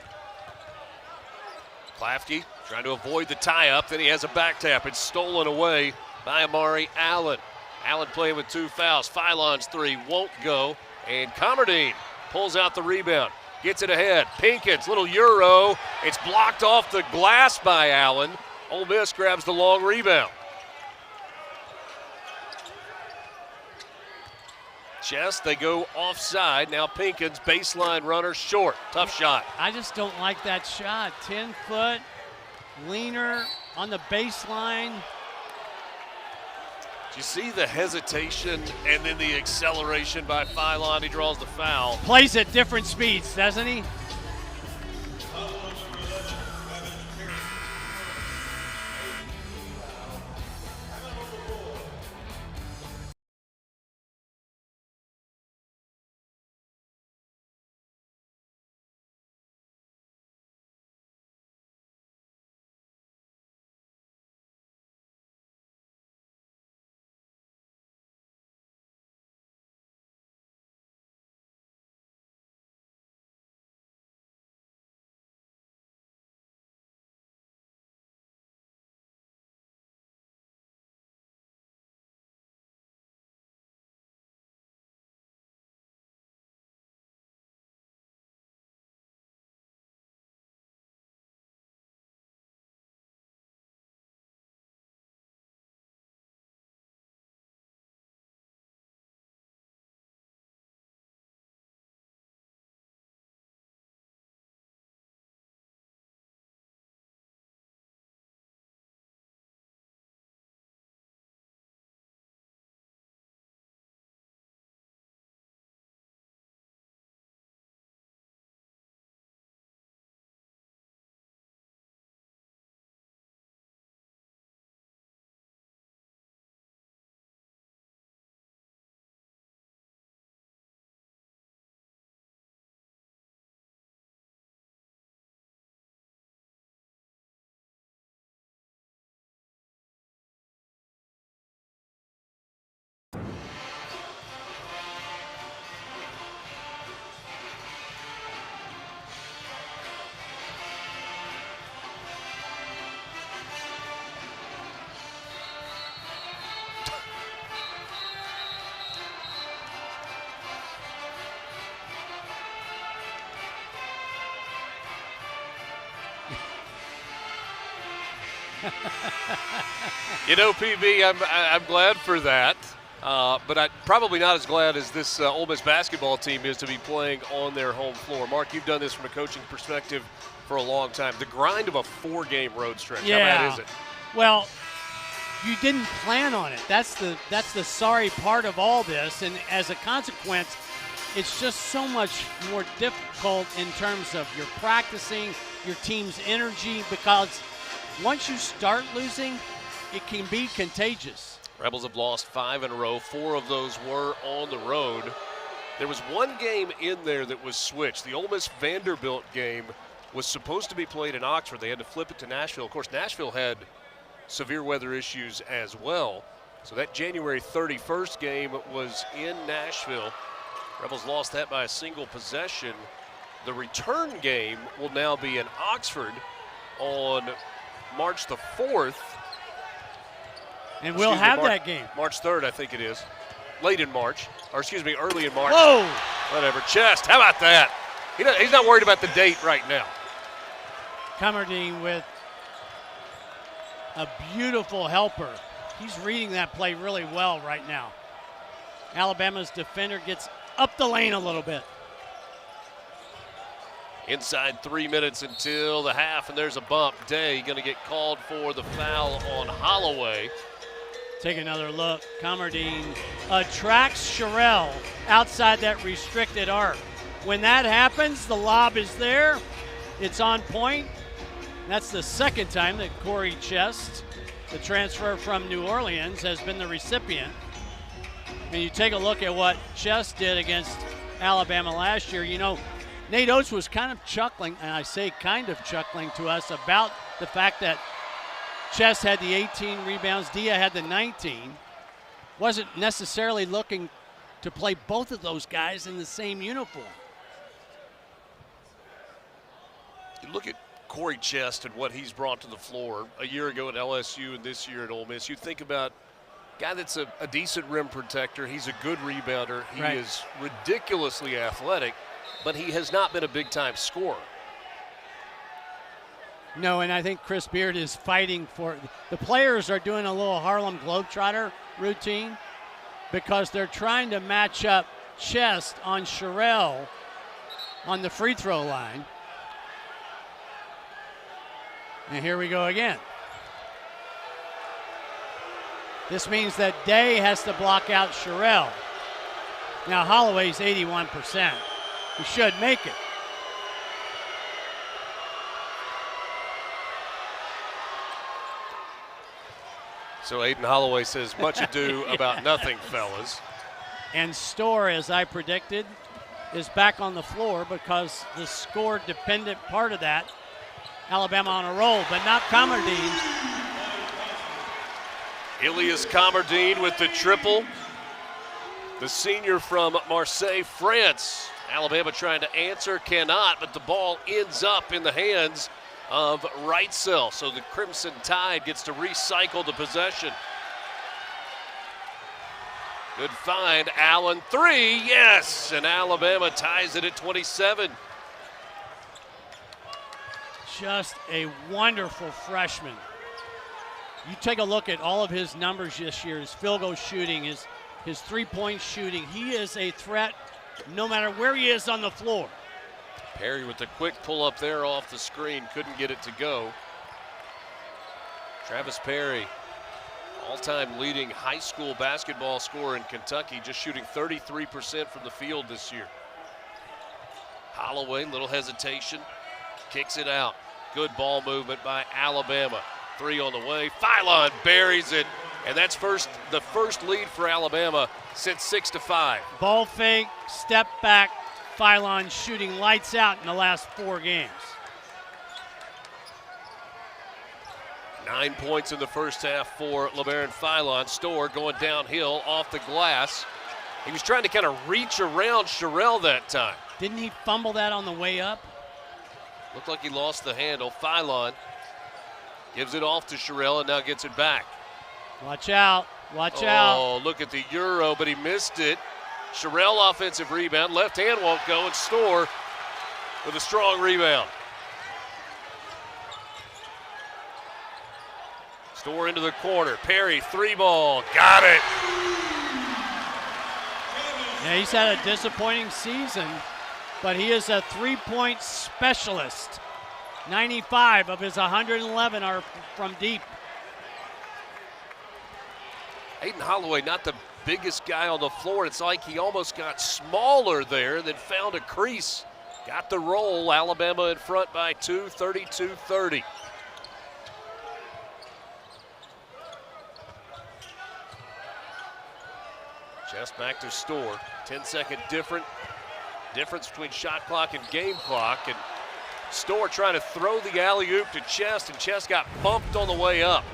Klafke trying to avoid the tie-up. Then he has a back tap. It's stolen away by Amari Allen. Allen playing with 2 fouls. Philon's 3 won't go. And Commerdine pulls out the rebound. Gets it ahead. Pinkins, little Euro. It's blocked off the glass by Allen. Ole Miss grabs the long rebound. Chest, they go offside. Now Pinkins, baseline runner, short. Tough shot. I just don't like that shot. 10-foot, leaner on the baseline. Do you see the hesitation and then the acceleration by Philon? He draws the foul. Plays at different speeds, doesn't he? You know, PB, I'm glad for that, but I'm probably not as glad as this Ole Miss basketball team is to be playing on their home floor. Mark, you've done this from a coaching perspective for a long time. The grind of a 4-game road stretch, Yeah. how bad is it? Well, you didn't plan on it. That's the sorry part of all this, and as a consequence, it's just so much more difficult in terms of your practicing, your team's energy, because once you start losing, it can be contagious. Rebels have lost 5 in a row. 4 of those were on the road. There was one game in there that was switched. The Ole Miss Vanderbilt game was supposed to be played in Oxford. They had to flip it to Nashville. Of course, Nashville had severe weather issues as well. So that January 31st game was in Nashville. Rebels lost that by a single possession. The return game will now be in Oxford on March the 4th. And we'll have that game. March 3rd, I think it is. Late in March, or excuse me, early in March. Whoa! Whatever. Chest, how about that? He's not worried about the date right now. Cummerdine with a beautiful helper. He's reading that play really well right now. Alabama's defender gets up the lane a little bit. Inside 3 minutes until the half, and there's a bump. Day going to get called for the foul on Holloway. Take another look. Cummerdine attracts Sherrill outside that restricted arc. When that happens, the lob is there. It's on point. That's the second time that Corey Chest, the transfer from New Orleans, has been the recipient. And you take a look at what Chest did against Alabama last year. You know, Nate Oates was kind of chuckling, and I say kind of chuckling to us about the fact that Chest had the 18 rebounds, Dia had the 19. Wasn't necessarily looking to play both of those guys in the same uniform. You look at Corey Chest and what he's brought to the floor a year ago at LSU and this year at Ole Miss. You think about a guy that's a decent rim protector. He's a good rebounder. He is ridiculously athletic, but he has not been a big-time scorer. No, and I think Chris Beard is fighting for it. The players are doing a little Harlem Globetrotter routine because they're trying to match up chest on Sherrill on the free throw line. And here we go again. This means that Day has to block out Sherrill. Now Holloway's 81%. He should make it. So Aiden Holloway says, much ado about nothing, fellas. And Storr, as I predicted, is back on the floor because the score-dependent part of that, Alabama on a roll, but not Comardine. Ilias Comardine with the triple. The senior from Marseille, France. Alabama trying to answer, cannot, but the ball ends up in the hands of Wrightsell. So the Crimson Tide gets to recycle the possession. Good find, Allen, three, yes! And Alabama ties it at 27. Just a wonderful freshman. You take a look at all of his numbers this year, his field goal shooting, his three-point shooting. He is a threat no matter where he is on the floor. Perry with the quick pull up there off the screen, couldn't get it to go. Travis Perry, all-time leading high school basketball scorer in Kentucky, just shooting 33% from the field this year. Holloway, little hesitation, kicks it out. Good ball movement by Alabama. Three on the way. Philon buries it, and that's the first lead for Alabama since 6-5. Ball fake, step back, Philon shooting lights out in the last 4 games. 9 points in the first half for LeBaron Philon. Storr going downhill off the glass. He was trying to kind of reach around Sherrill that time. Didn't he fumble that on the way up? Looked like he lost the handle. Philon gives it off to Sherrill and now gets it back. Watch out, watch out. Oh, look at the Euro, but he missed it. Sherrill offensive rebound. Left hand won't go, and Storr with a strong rebound. Storr into the corner. Perry, three ball. Got it. Yeah, he's had a disappointing season, but he is a three-point specialist. 95 of his 111 are from deep. Aiden Holloway, not the biggest guy on the floor. It's like he almost got smaller there and then found a crease. Got the roll. Alabama in front by 2, 32-30. Just back to Storr. 10-second difference between shot clock and game clock. And Storr trying to throw the alley-oop to Chest, and Chest got bumped on the way up.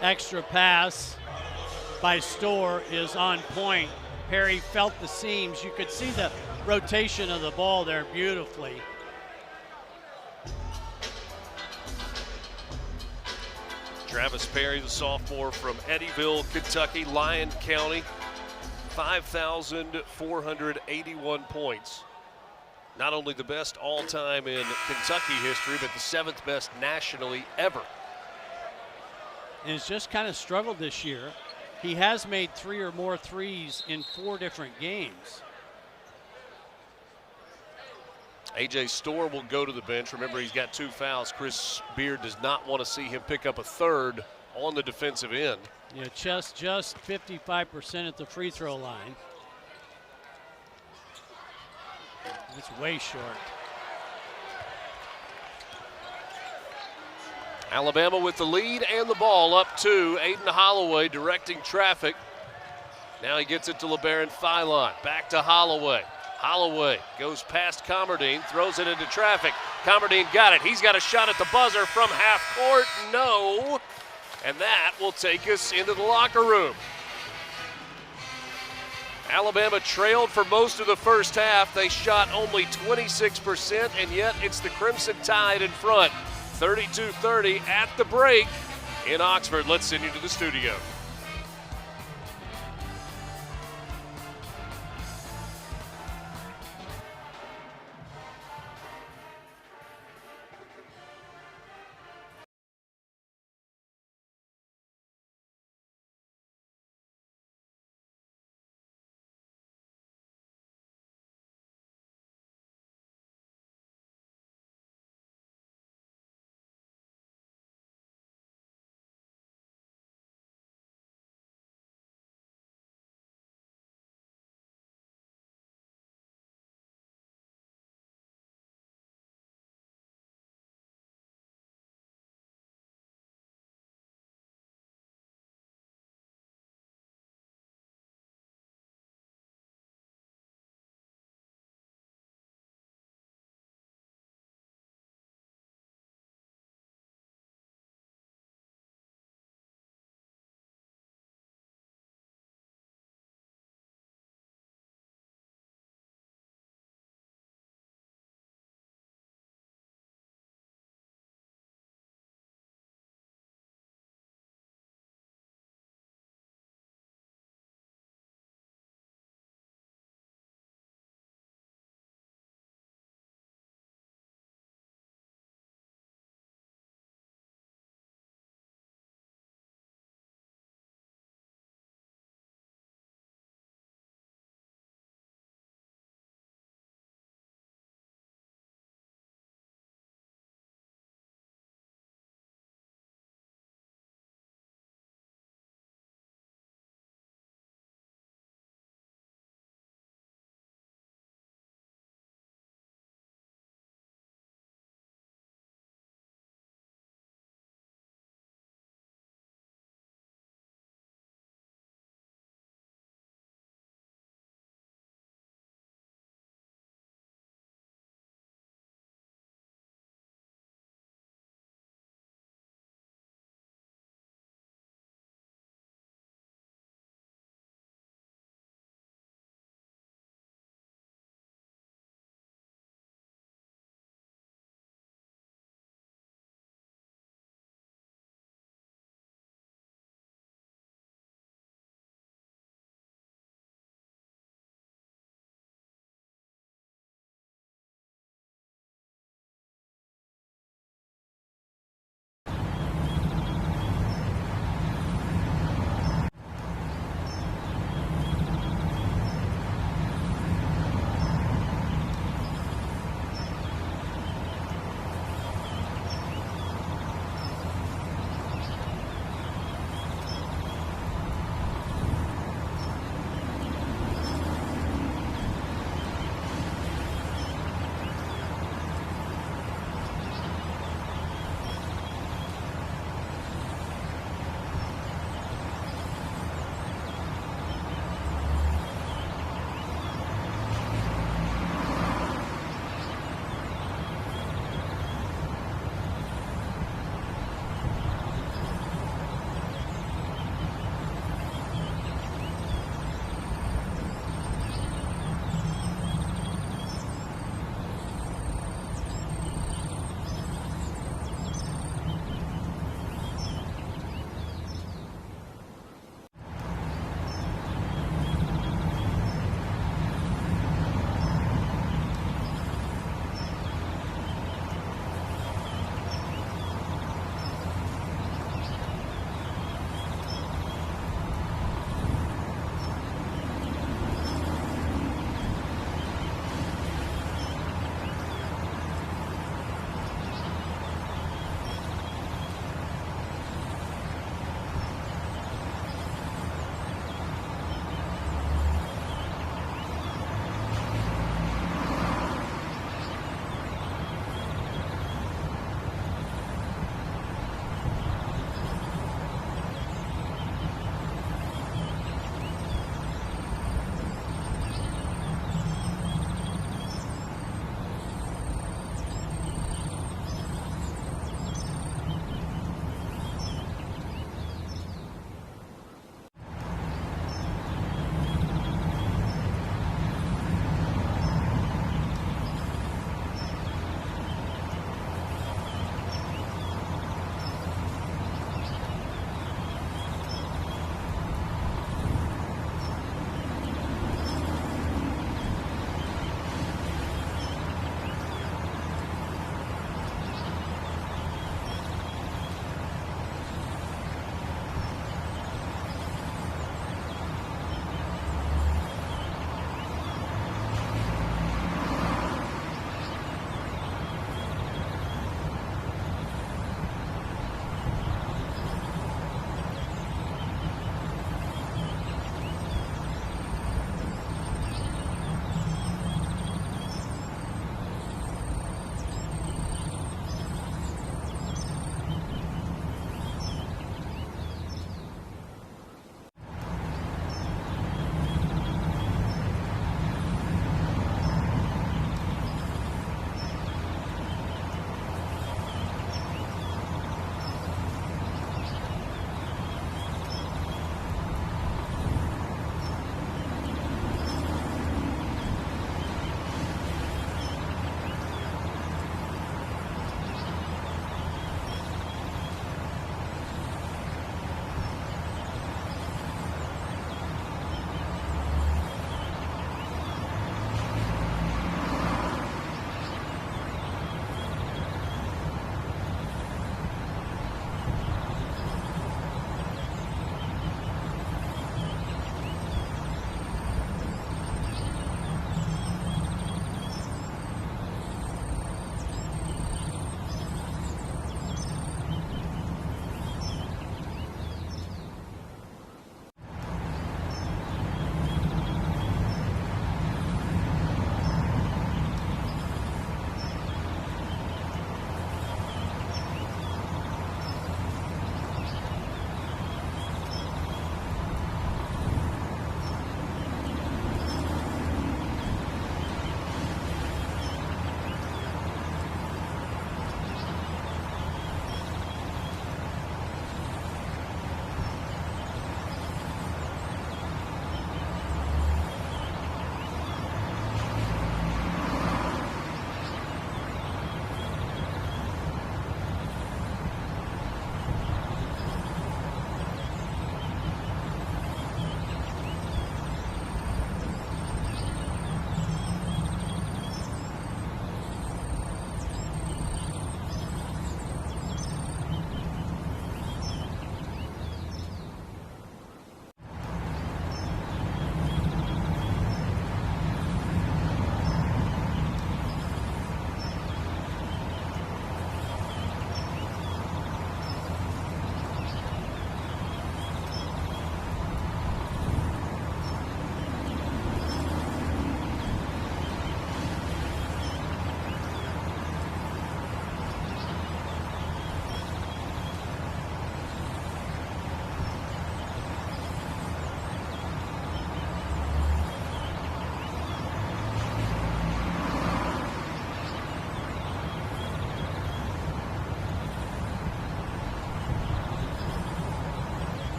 Extra pass by Storr is on point. Perry felt the seams. You could see the rotation of the ball there beautifully. Travis Perry, the sophomore from Eddyville, Kentucky, Lyon County, 5,481 points. Not only the best all-time in Kentucky history, but the 7th best nationally ever. And has just kind of struggled this year. He has made 3 or more threes in 4 different games. A.J. Storr will go to the bench. Remember, he's got 2 fouls. Chris Beard does not want to see him pick up a third on the defensive end. Yeah, just 55% at the free throw line. It's way short. Alabama with the lead and the ball up 2. Aiden Holloway directing traffic. Now he gets it to LeBaron Philon. Back to Holloway. Holloway goes past Comardine, throws it into traffic. Comardine got it. He's got a shot at the buzzer from half court. No. And that will take us into the locker room. Alabama trailed for most of the first half. They shot only 26%, and yet it's the Crimson Tide in front. 32-30 at the break in Oxford. Let's send you to the studio.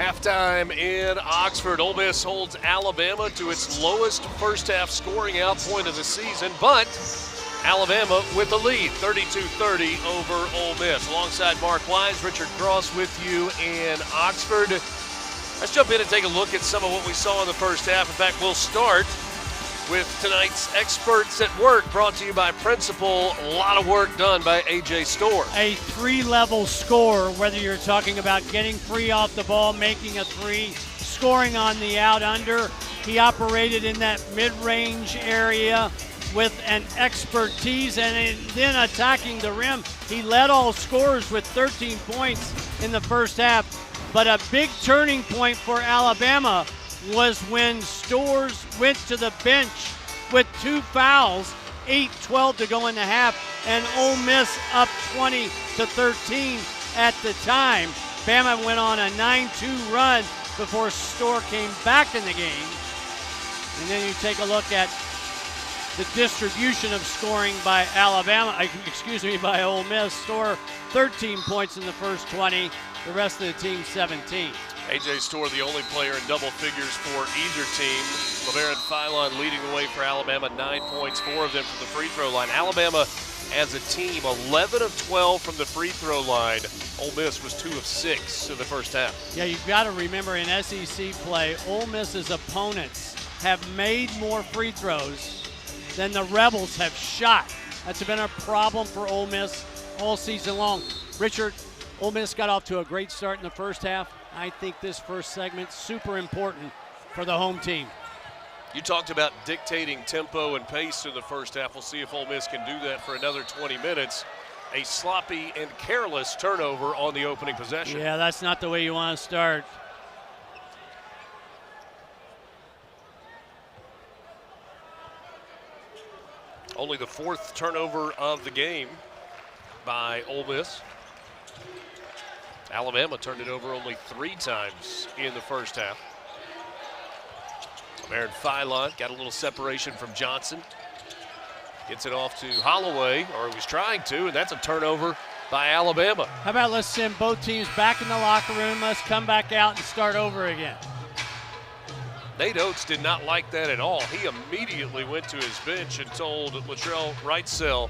Halftime in Oxford. Ole Miss holds Alabama to its lowest first-half scoring outpoint of the season, but Alabama with the lead, 32-30 over Ole Miss. Alongside Mark Wise, Richard Cross with you in Oxford. Let's jump in and take a look at some of what we saw in the first half. In fact, we'll start with tonight's Experts at Work, brought to you by Principal. A lot of work done by A.J. Storr. A three-level score, whether you're talking about getting free off the ball, making a three, scoring on the out-under. He operated in that mid-range area with an expertise, and then attacking the rim. He led all scorers with 13 points in the first half. But a big turning point for Alabama was when Storrs went to the bench with 2 fouls, 8:12 to go in the half, and Ole Miss up 20-13 at the time. Bama went on a 9-2 run before Storr came back in the game. And then you take a look at the distribution of scoring by by Ole Miss. Storr 13 points in the first 20, the rest of the team 17. A.J. Storr, the only player in double figures for either team. LeBaron Philon leading the way for Alabama, 9 points, 4 of them from the free throw line. Alabama, as a team, 11 of 12 from the free throw line. Ole Miss was 2 of 6 in the first half. Yeah, you've got to remember in SEC play, Ole Miss's opponents have made more free throws than the Rebels have shot. That's been a problem for Ole Miss all season long. Richard, Ole Miss got off to a great start in the first half. I think this first segment's super important for the home team. You talked about dictating tempo and pace in the first half. We'll see if Ole Miss can do that for another 20 minutes. A sloppy and careless turnover on the opening possession. Yeah, that's not the way you want to start. Only the 4th turnover of the game by Ole Miss. Alabama turned it over only 3 times in the first half. LeBaron Philon got a little separation from Johnson. Gets it off to Holloway, or he was trying to, and that's a turnover by Alabama. How about let's send both teams back in the locker room. Let's come back out and start over again. Nate Oates did not like that at all. He immediately went to his bench and told Latrell Wrightsell,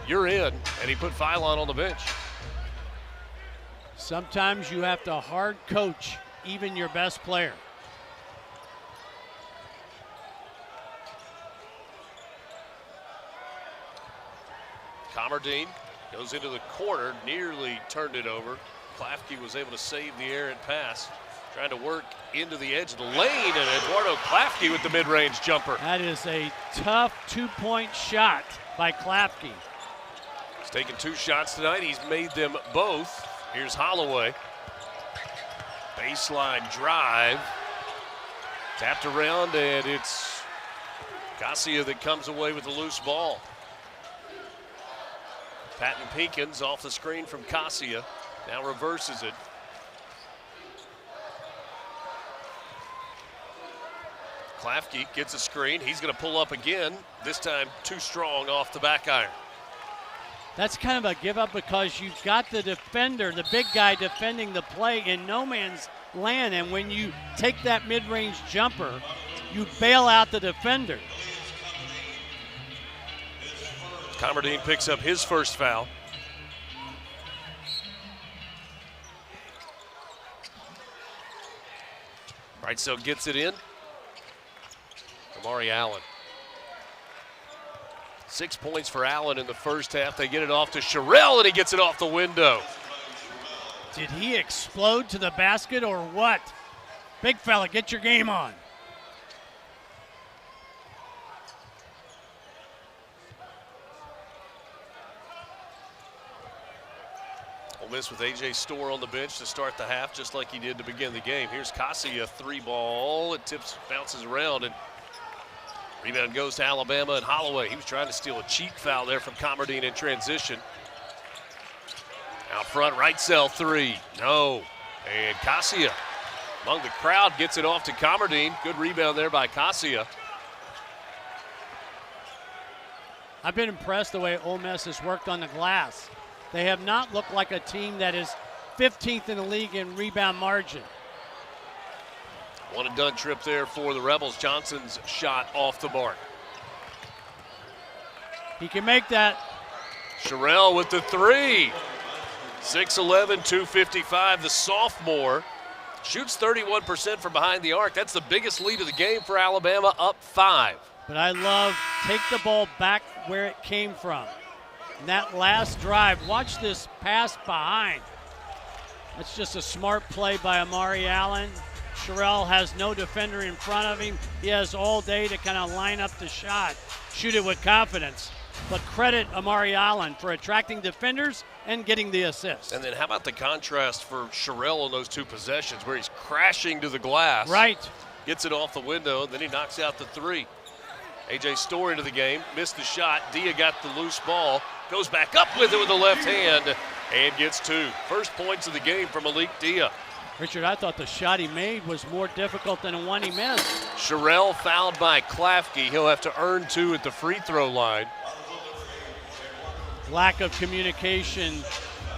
"You're in," and he put Philon on the bench. Sometimes you have to hard coach even your best player. Comardine goes into the corner, nearly turned it over. Klafke was able to save the errant pass. Trying to work into the edge of the lane, and Eduardo Klafke with the mid-range jumper. That is a tough 2-point shot by Klafke. He's taken 2 shots tonight. He's made them both. Here's Holloway. Baseline drive. Tapped around, and it's Cassia that comes away with the loose ball. Patton Pinkins off the screen from Cassia. Now reverses it. Klafke gets a screen. He's going to pull up again, this time too strong off the back iron. That's kind of a give up because you've got the defender, the big guy defending the play in no man's land, and when you take that mid-range jumper, you bail out the defender. Comardine picks up his first foul. Wrightsell gets it in. Amari Allen. 6 points for Allen in the first half. They get it off to Sherrill, and he gets it off the window. Did he explode to the basket or what? Big fella, get your game on. Ole Miss with A.J. Storr on the bench to start the half, just like he did to begin the game. Here's Cassia, 3 ball. It bounces around, and rebound goes to Alabama and Holloway. He was trying to steal a cheap foul there from Comardine in transition. Out front, Wrightsell 3. No. And Cassia among the crowd gets it off to Comardine. Good rebound there by Cassia. I've been impressed the way Ole Miss has worked on the glass. They have not looked like a team that is 15th in the league in rebound margin. One and done trip there for the Rebels. Johnson's shot off the mark. He can make that. Sherrill with the three. 6'11", 255. The sophomore shoots 31% from behind the arc. That's the biggest lead of the game for Alabama, up 5. But I love take the ball back where it came from. And that last drive, watch this pass behind. That's just a smart play by Amari Allen. Sherrill has no defender in front of him. He has all day to kind of line up the shot, shoot it with confidence. But credit Amari Allen for attracting defenders and getting the assist. And then how about the contrast for Sherrill on those two possessions where he's crashing to the glass. Right. Gets it off the window, then he knocks out the three. A.J. Storr into the game, missed the shot. Dia got the loose ball, goes back up with it with the left hand, and gets 2. First points of the game from Malik Dia. Richard, I thought the shot he made was more difficult than the one he missed. Sherrill fouled by Klafke. He'll have to earn 2 at the free throw line. Lack of communication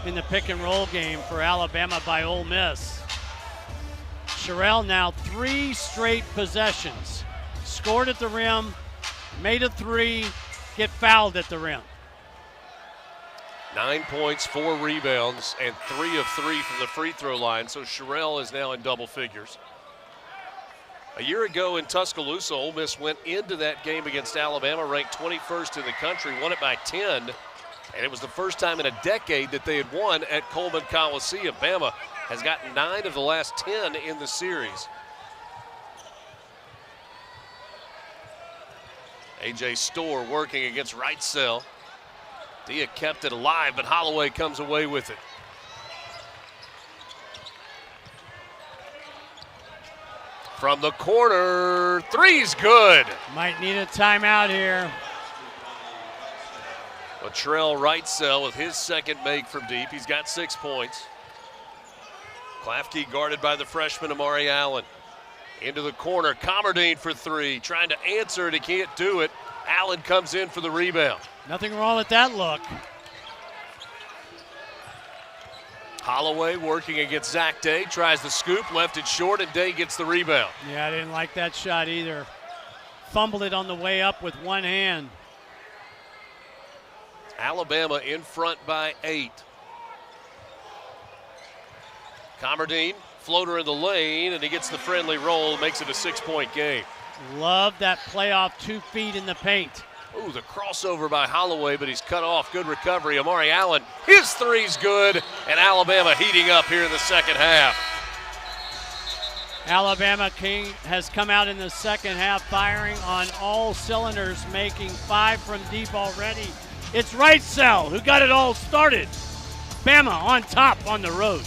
in the pick and roll game for Alabama by Ole Miss. Sherrill now 3 straight possessions. Scored at the rim, made a 3, get fouled at the rim. 9 points, 4 rebounds, and 3 of 3 from the free throw line. So Sherrill is now in double figures. A year ago in Tuscaloosa, Ole Miss went into that game against Alabama, ranked 21st in the country, won it by 10. And it was the first time in a decade that they had won at Coleman Coliseum. Bama has gotten 9 of the last 10 in the series. A.J. Storr working against Wrightsell. Dia kept it alive, but Holloway comes away with it. From the corner, three's good. Might need a timeout here. Latrell Wrightsell with his second make from deep. He's got 6 points. Klafke guarded by the freshman Amari Allen. Into the corner, Commerdine for 3. Trying to answer it, he can't do it. Allen comes in for the rebound. Nothing wrong with that look. Holloway working against Zach Day, tries the scoop, left it short, and Day gets the rebound. Yeah, I didn't like that shot either. Fumbled it on the way up with one hand. Alabama in front by 8. Commerdine, floater in the lane, and he gets the friendly roll, makes it a 6-point game. Love that play off 2 feet in the paint. Ooh, the crossover by Holloway, but he's cut off. Good recovery. Amari Allen, his three's good, and Alabama heating up here in the second half. Alabama has come out in the second half firing on all cylinders, making 5 from deep already. It's Wrightsell who got it all started. Bama on top on the road.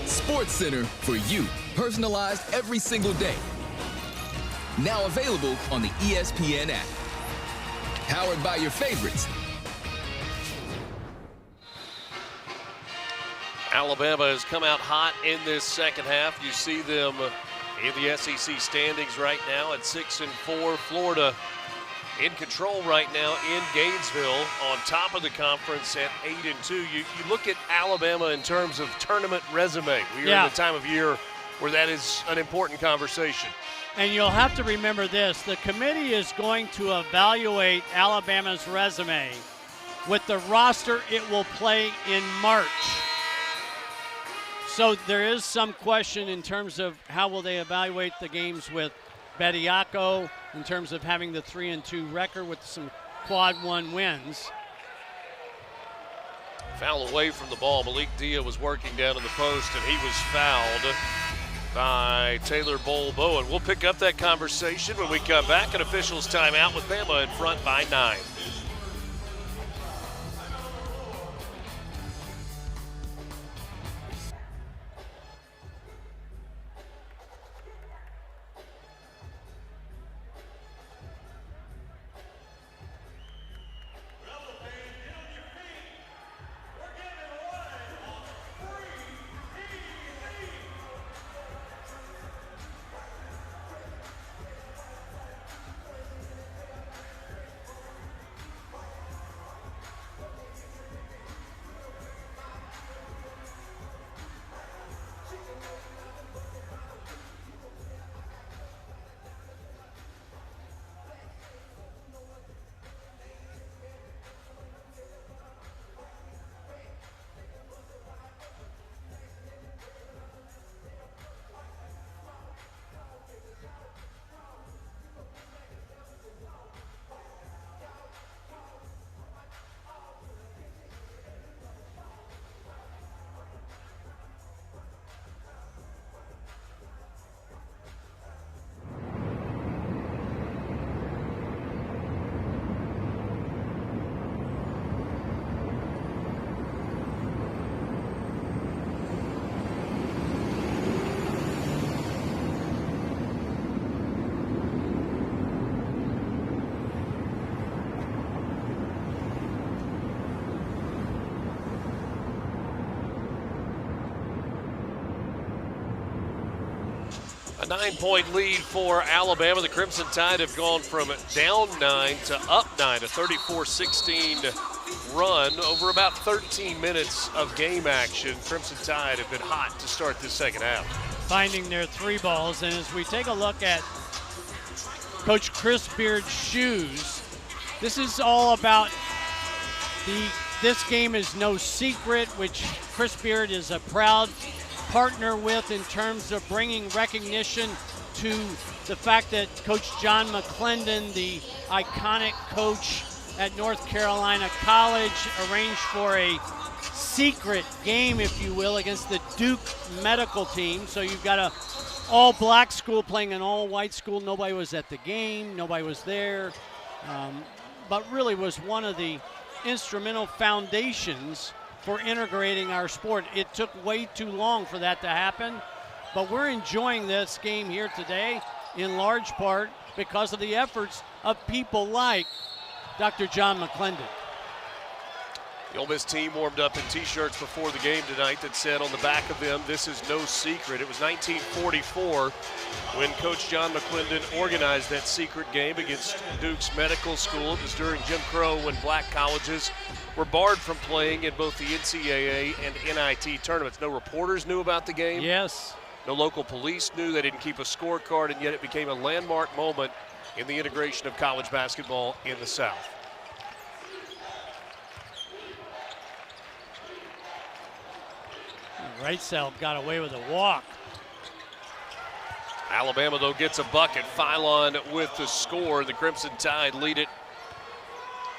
Sports Center for you, personalized every single day. Now available on the ESPN app. Powered by your favorites. Alabama has come out hot in this second half. You see them in the SEC standings right now at 6-4. Florida in control right now in Gainesville, on top of the conference at 8-2. You look at Alabama in terms of tournament resume. We are in the time of year where that is an important conversation. And you'll have to remember this. The committee is going to evaluate Alabama's resume with the roster it will play in March. So there is some question in terms of how will they evaluate the games with Bediako in terms of having the 3-2 record with some quad one wins. Foul away from the ball. Malik Dia was working down in the post, and he was fouled by Taylor Bowl-Bowen. We'll pick up that conversation when we come back. An officials timeout with Bama in front by 9. A 9-point lead for Alabama. The Crimson Tide have gone from down 9 to up 9, a 34-16 run over about 13 minutes of game action. Crimson Tide have been hot to start this second half. Finding their three balls, and as we take a look at Coach Chris Beard's shoes, this is all about this game is no secret, which Chris Beard is a proud partner with in terms of bringing recognition to the fact that Coach John McClendon, the iconic coach at North Carolina College, arranged for a secret game, if you will, against the Duke medical team. So you've got a all-black school playing an all-white school. Nobody was at the game. Nobody was there. But really was one of the instrumental foundations for integrating our sport. It took way too long for that to happen, but we're enjoying this game here today in large part because of the efforts of people like Dr. John McClendon. The Ole Miss team warmed up in T-shirts before the game tonight that said on the back of them, "This is no secret." It was 1944 when Coach John McClendon organized that secret game against Duke's medical school. It was during Jim Crow when black colleges were barred from playing in both the NCAA and NIT tournaments. No reporters knew about the game. Yes. No local police knew. They didn't keep a scorecard, and yet it became a landmark moment in the integration of college basketball in the South. Wrightsell got away with a walk. Alabama, though, gets a bucket. Philon with the score. The Crimson Tide lead it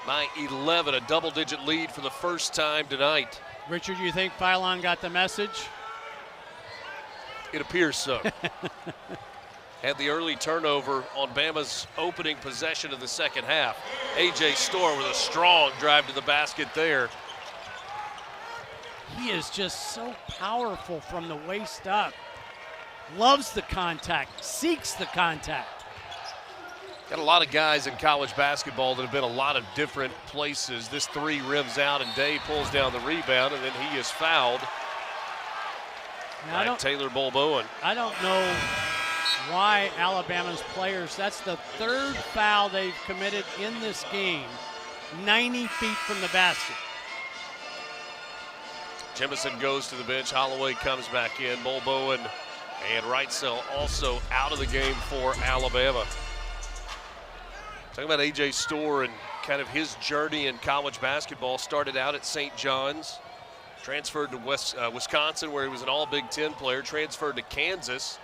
by 11, a double-digit lead for the first time tonight. Richard, you think Philon got the message? It appears so. Had the early turnover on Bama's opening possession of the second half. A.J. Storr with a strong drive to the basket there. He is just so powerful from the waist up. Loves the contact, seeks the contact. Got a lot of guys in college basketball that have been a lot of different places. This three rims out, and Day pulls down the rebound, and then he is fouled by Taylor Bolboen. I don't know why Alabama's players, that's the third foul they've committed in this game, 90 feet from the basket. Jemison goes to the bench. Holloway comes back in. Bolboen and Wrightsell also out of the game for Alabama. Talking about A.J. Storr and kind of his journey in college basketball. Started out at St. John's, transferred to Wisconsin where he was an all Big Ten player, transferred to Kansas.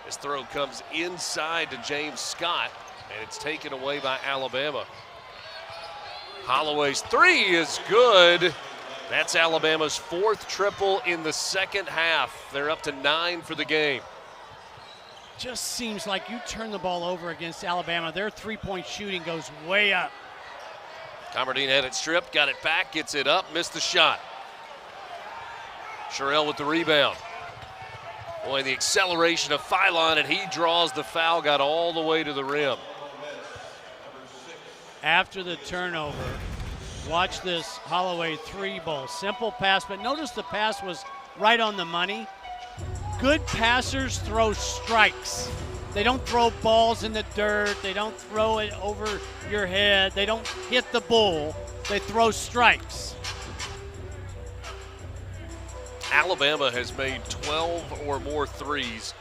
His throw comes inside to James Scott, and it's taken away by Alabama. Holloway's three is good. That's Alabama's fourth triple in the second half. They're up to 9 for the game. Just seems like you turn the ball over against Alabama, their three-point shooting goes way up. Comardine had it stripped, got it back, gets it up, missed the shot. Sherrill with the rebound. Boy, the acceleration of Philon, and he draws the foul, got all the way to the rim. After the turnover, watch this Holloway three ball. Simple pass, but notice the pass was right on the money. Good passers throw strikes. They don't throw balls in the dirt. They don't throw it over your head. They don't hit the bull. They throw strikes. Alabama has made 12 or more threes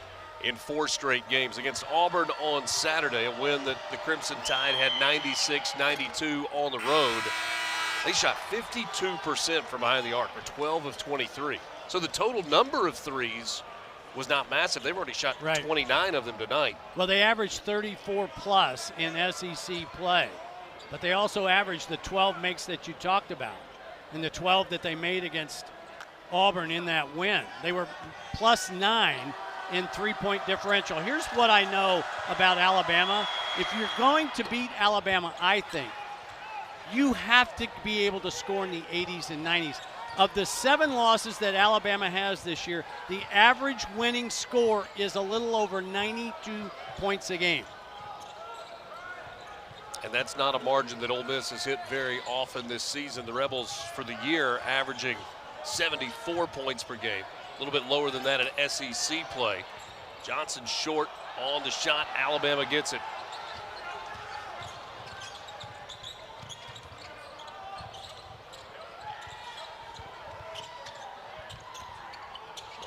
in 4 straight games. Against Auburn on Saturday, a win that the Crimson Tide had 96-92 on the road. They shot 52% from behind the arc, or 12 of 23. So the total number of threes was not massive. They've already shot 29 of them tonight. Well, they averaged 34 plus in SEC play, but they also averaged the 12 makes that you talked about and the 12 that they made against Auburn in that win. They were plus 9 in three-point differential. Here's what I know about Alabama. If you're going to beat Alabama, I think, you have to be able to score in the 80s and 90s. Of the 7 losses that Alabama has this year, the average winning score is a little over 92 points a game. And that's not a margin that Ole Miss has hit very often this season. The Rebels for the year averaging 74 points per game. A little bit lower than that in SEC play. Johnson short on the shot. Alabama gets it.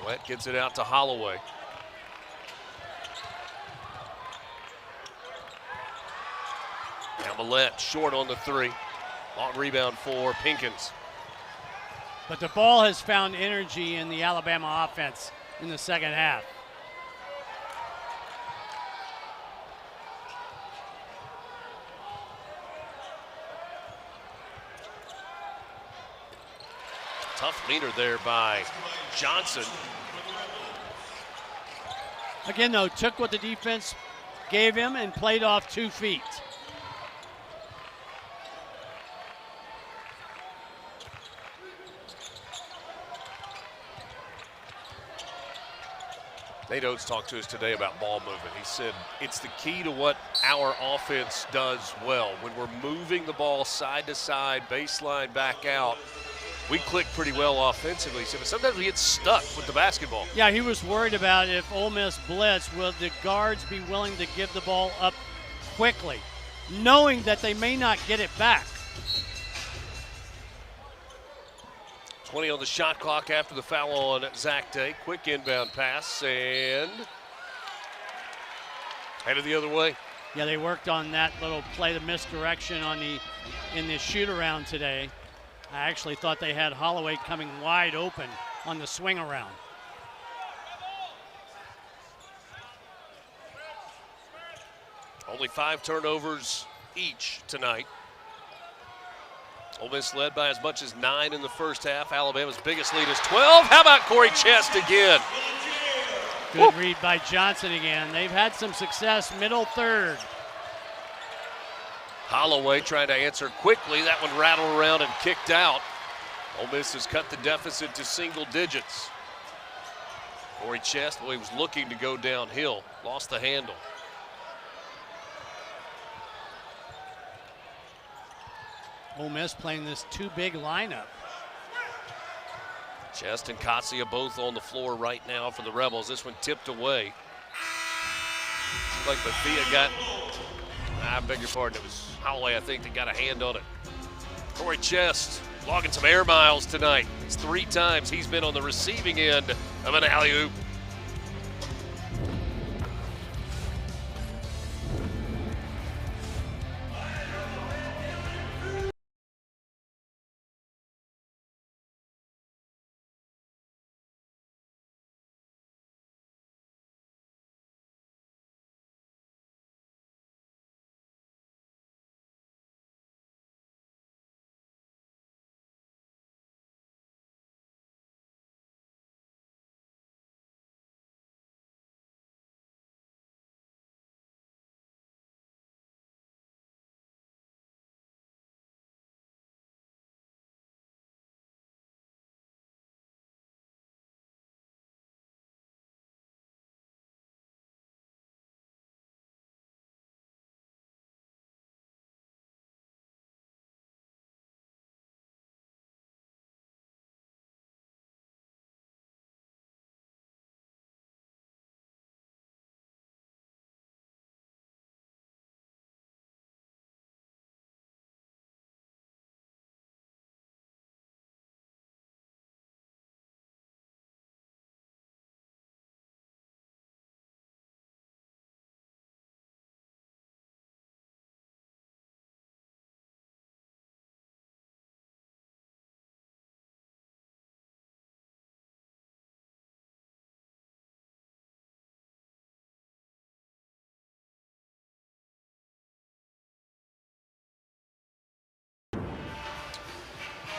Millette gets it out to Holloway. Now Millette short on the three. Long rebound for Pinkins. But the ball has found energy in the Alabama offense in the second half. Tough leaner there by Johnson. Again, though, took what the defense gave him and played off 2 feet. Nate Oates talked to us today about ball movement. He said it's the key to what our offense does well. When we're moving the ball side to side, baseline back out, we click pretty well offensively. So sometimes we get stuck with the basketball. Yeah, he was worried about if Ole Miss blitz, will the guards be willing to give the ball up quickly, knowing that they may not get it back. 20 on the shot clock after the foul on Zach Day. Quick inbound pass and headed the other way. Yeah, they worked on that little play, the misdirection in the shoot around today. I actually thought they had Holloway coming wide open on the swing around. Only 5 turnovers each tonight. Ole Miss led by as much as 9 in the first half. Alabama's biggest lead is 12. How about Corey Chest again? Good read by Johnson again. They've had some success middle third. Holloway trying to answer quickly. That one rattled around and kicked out. Ole Miss has cut the deficit to single digits. Corey Chest, well, he was looking to go downhill. Lost the handle. Ole Miss playing this too big lineup. Chest and Cassia both on the floor right now for the Rebels. This one tipped away. Like Bethia got, I beg your pardon, it was Holloway, I think, that got a hand on it. Corey Chest logging some air miles tonight. It's 3 times he's been on the receiving end of an alley-oop.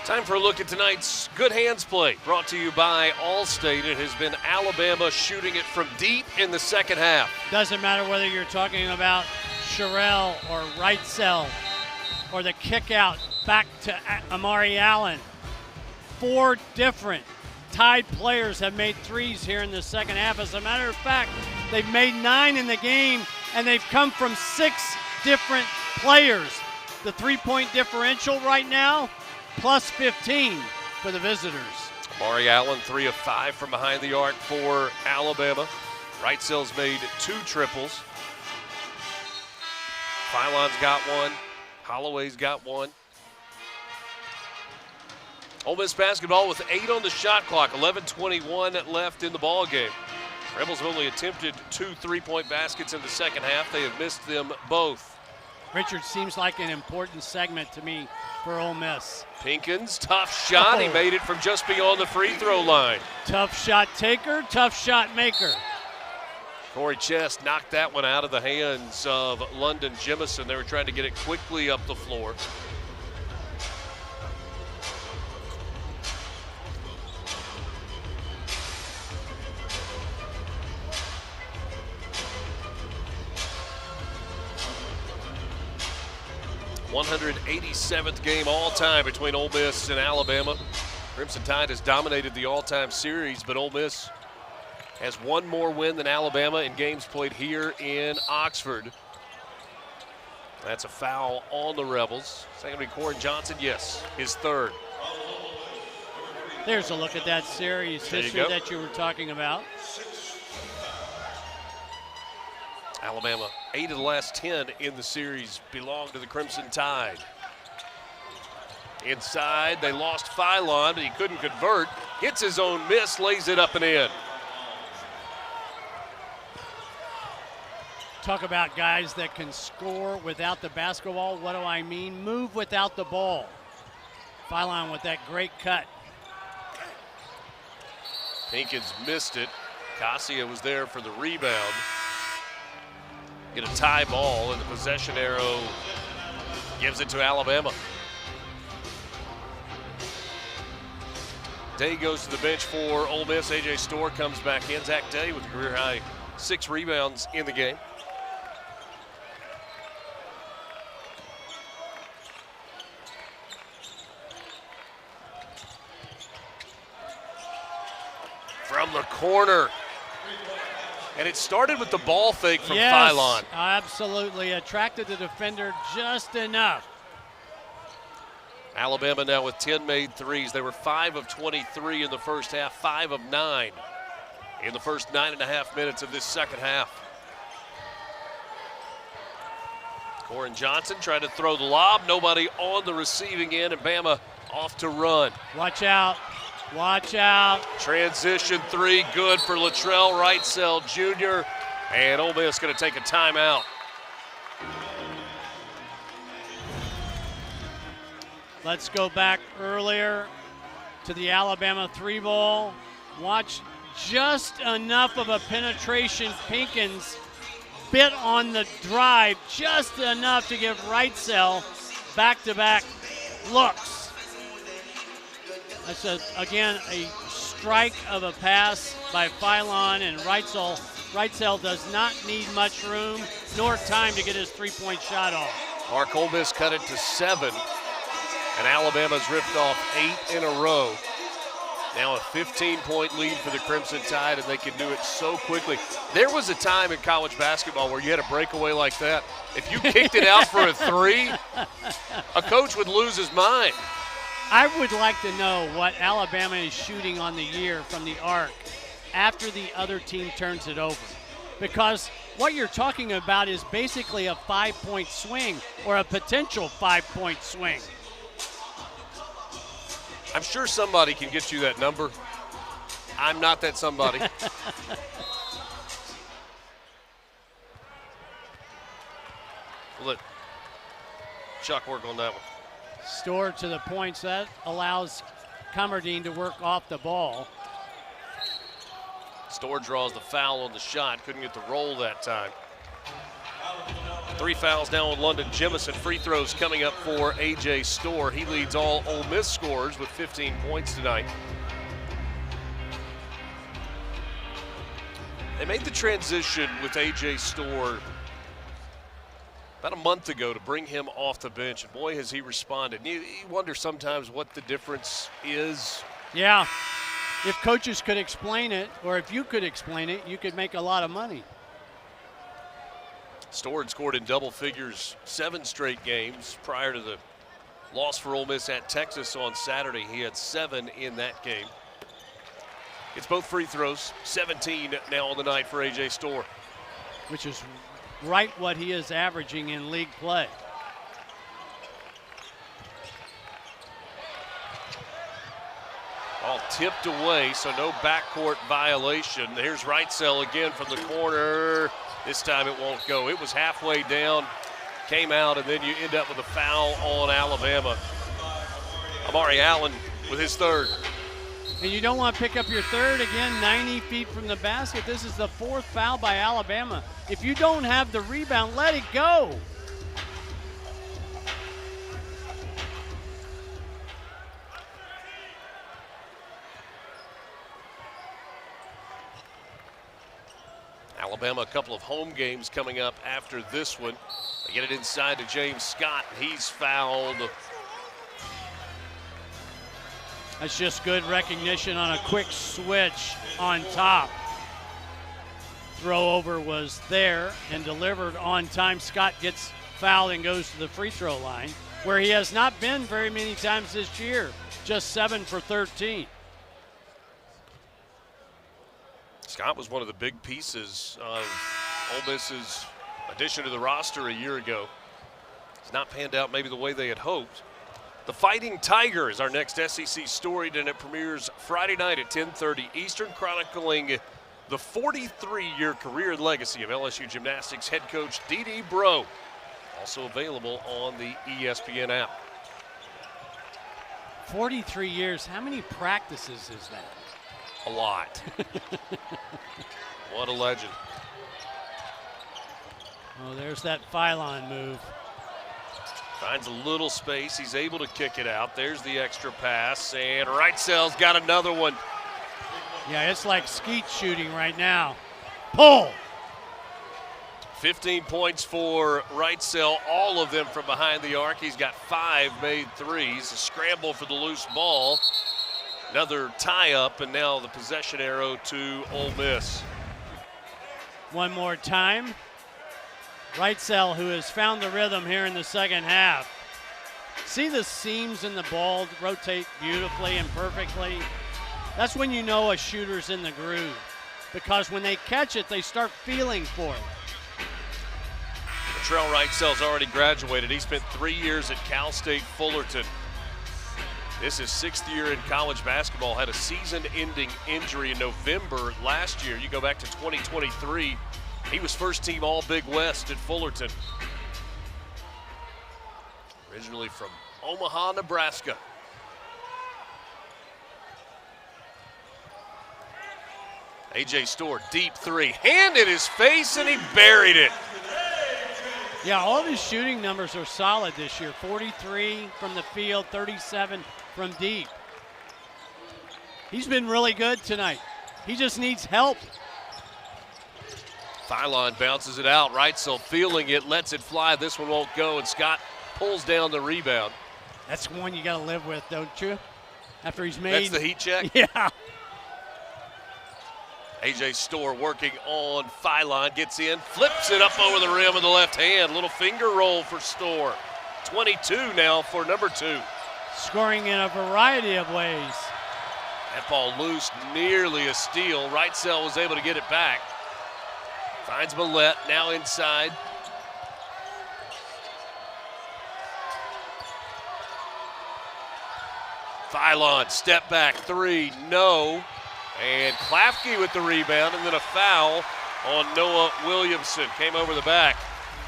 Time for a look at tonight's Good Hands play, brought to you by Allstate. It has been Alabama shooting it from deep in the second half. Doesn't matter whether you're talking about Sherrill or Wrightsell or the kick out back to Amari Allen. 4 different Tide players have made threes here in the second half. As a matter of fact, they've made 9 in the game, and they've come from 6 different players. The 3-point differential right now, plus 15 for the visitors. Amari Allen, 3 of 5 from behind the arc for Alabama. Wrightsell's made 2 triples. Philon's got 1. Holloway's got 1. Ole Miss basketball with 8 on the shot clock, 11:21 left in the ball game. Rebels have only attempted 2 3-point baskets in the second half. They have missed them both. Richard seems like an important segment to me for Ole Miss. Pinkins, tough shot. He made it from just beyond the free throw line. Tough shot taker, tough shot maker. Corey Chest knocked that one out of the hands of London Jemison. They were trying to get it quickly up the floor. #187th game all-time between Ole Miss and Alabama. Crimson Tide has dominated the all-time series, but Ole Miss has 1 more win than Alabama in games played here in Oxford. That's a foul on the Rebels. Second to be Corin Johnson, yes, his 3rd. There's a look at that series history that you were talking about. Alabama, 8 of the last 10 in the series belong to the Crimson Tide. Inside, they lost Philon, but he couldn't convert. Hits his own miss, lays it up and in. Talk about guys that can score without the basketball. What do I mean? Move without the ball. Philon with that great cut. Pinkins missed it. Cassia was there for the rebound. Get a tie ball, and the possession arrow gives it to Alabama. Day goes to the bench for Ole Miss. A.J. Storr comes back in. Zach Day with a career-high 6 rebounds in the game. From the corner. And it started with the ball fake from Philon. Absolutely. Attracted the defender just enough. Alabama now with 10 made threes. They were 5 of 23 in the first half, 5 of 9 in the first 9.5 minutes of this second half. Corin Johnson tried to throw the lob. Nobody on the receiving end, and Bama off to run. Watch out. Watch out. Transition three, good for Latrell Wrightsell Jr. And Ole Miss going to take a timeout. Let's go back earlier to the Alabama 3 ball. Watch just enough of a penetration. Pinkins bit on the drive, just enough to give Wrightsell back-to-back looks. That's, again, a strike of a pass by Philon, and Wrightsell does not need much room nor time to get his three-point shot off. Mark Ole Miss cut it to 7, and Alabama's ripped off 8 in a row. Now a 15-point lead for the Crimson Tide, and they can do it so quickly. There was a time in college basketball where you had a breakaway like that. If you kicked it out for a 3, a coach would lose his mind. I would like to know what Alabama is shooting on the year from the arc after the other team turns it over. Because what you're talking about is basically a 5-point swing or a potential 5-point swing. I'm sure somebody can get you that number. I'm not that somebody. We'll let Chuck work on that one. Store to the points. That allows Commerdine to work off the ball. Store draws the foul on the shot. Couldn't get the roll that time. 3 fouls now on London Jemison. Free throws coming up for A.J. Store. He leads all Ole Miss scorers with 15 points tonight. They made the transition with A.J. Store about a month ago to bring him off the bench. And boy, has he responded. You wonder sometimes what the difference is. Yeah. If coaches could explain it, or if you could explain it, you could make a lot of money. Store had scored in double figures 7 straight games prior to the loss for Ole Miss at Texas on Saturday. He had 7 in that game. It's both free throws, 17 now on the night for A.J. Store. Which is right what he is averaging in league play. All tipped away, so no backcourt violation. Here's Wrightsell again from the corner. This time it won't go. It was halfway down, came out, and then you end up with a foul on Alabama. Amari Allen with his 3rd. And you don't want to pick up your 3rd, again, 90 feet from the basket. This is the 4th foul by Alabama. If you don't have the rebound, let it go. Alabama, a couple of home games coming up after this one. They get it inside to James Scott. He's fouled. That's just good recognition on a quick switch on top. Throw over was there and delivered on time. Scott gets fouled and goes to the free throw line, where he has not been very many times this year. Just 7 for 13. Scott was one of the big pieces of Ole Miss's addition to the roster a year ago. It's not panned out maybe the way they had hoped. The Fighting Tiger is our next SEC story, and it premieres Friday night at 10:30 Eastern, chronicling the 43-year career and legacy of LSU gymnastics head coach D.D. Breaux. Also available on the ESPN app. 43 years, how many practices is that? A lot. What a legend. Oh, there's that Philon move. Finds a little space. He's able to kick it out. There's the extra pass, and Wrightsell's got another one. Yeah, it's like skeet shooting right now. Pull. 15 points for Wrightsell, all of them from behind the arc. He's got 5 made threes. A scramble for the loose ball. Another tie-up, and now the possession arrow to Ole Miss. One more time. Wrightsell, who has found the rhythm here in the second half. See the seams in the ball rotate beautifully and perfectly? That's when you know a shooter's in the groove, because when they catch it, they start feeling for it. Latrell Wrightsell's already graduated. He spent 3 years at Cal State Fullerton. This is 6th year in college basketball. Had a season-ending injury in November last year. You go back to 2023, he was first team All Big West at Fullerton. Originally from Omaha, Nebraska. A.J. Storr, deep three, hand in his face, and he buried it. Yeah, all of his shooting numbers are solid this year. 43 from the field, 37 from deep. He's been really good tonight. He just needs help. Phylon bounces it out. Wrightsell feeling it, lets it fly. This one won't go, and Scott pulls down the rebound. That's one you got to live with, don't you? After he's made. That's the heat check? Yeah. A.J. Storr working on Phylon, gets in, flips it up over the rim with the left hand. Little finger roll for Storr. 22 now for number 2. Scoring in a variety of ways. That ball loose, nearly a steal. Wrightsell was able to get it back. Finds Millette, now inside. Phylon, step back three, no. And Klafke with the rebound, and then a foul on Noah Williamson. Came over the back.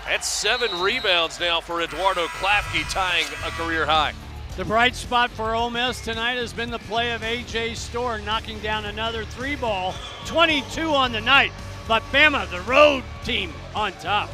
That's 7 rebounds now for Eduardo Klafke, tying a career high. The bright spot for Ole Miss tonight has been the play of A.J. Storr, knocking down another 3-ball. 22 on the night, but Bama, the road team, on top.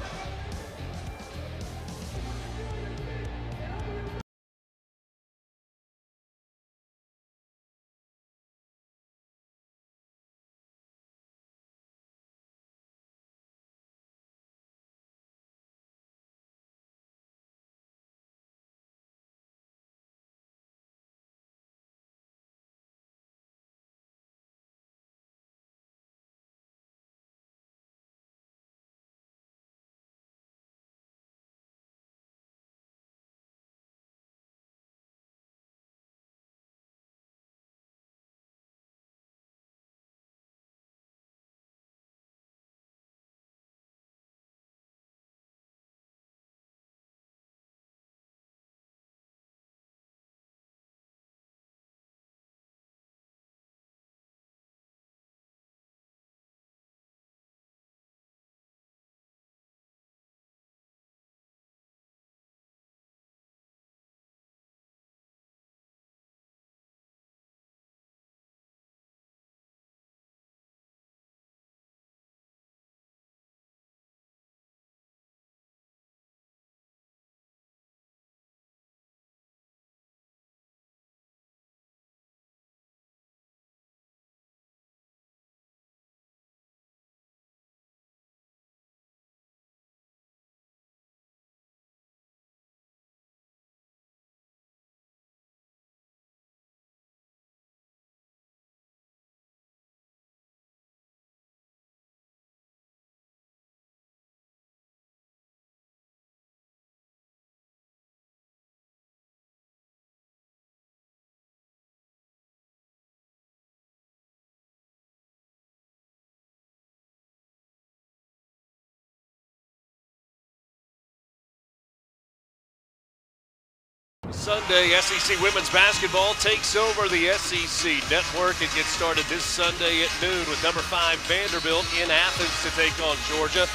Sunday, SEC women's basketball takes over the SEC network. It gets started this Sunday at noon with number 5 Vanderbilt in Athens to take on Georgia.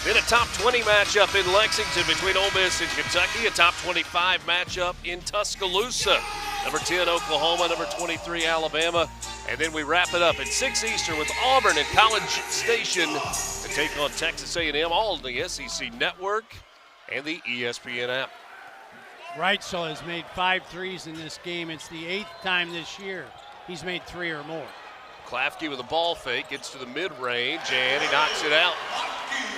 Then a top 20 matchup in Lexington between Ole Miss and Kentucky. A top 25 matchup in Tuscaloosa. Number 10 Oklahoma, number 23 Alabama. And then we wrap it up at 6 Eastern with Auburn and College Station to take on Texas A&M, all on the SEC network and the ESPN app. Wrightsell has made 5 threes in this game. It's the 8th time this year he's made 3 or more. Klafke with a ball fake, gets to the mid-range, and he knocks it out.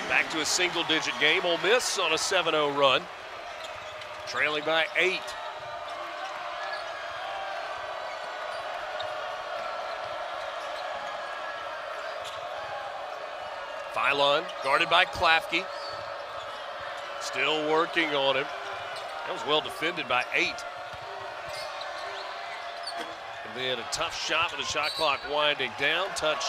Back to a single-digit game. Ole Miss on a 7-0 run, trailing by 8. Phylon guarded by Klafke. Still working on him. That was well defended by 8. And then a tough shot with the shot clock winding down. Touch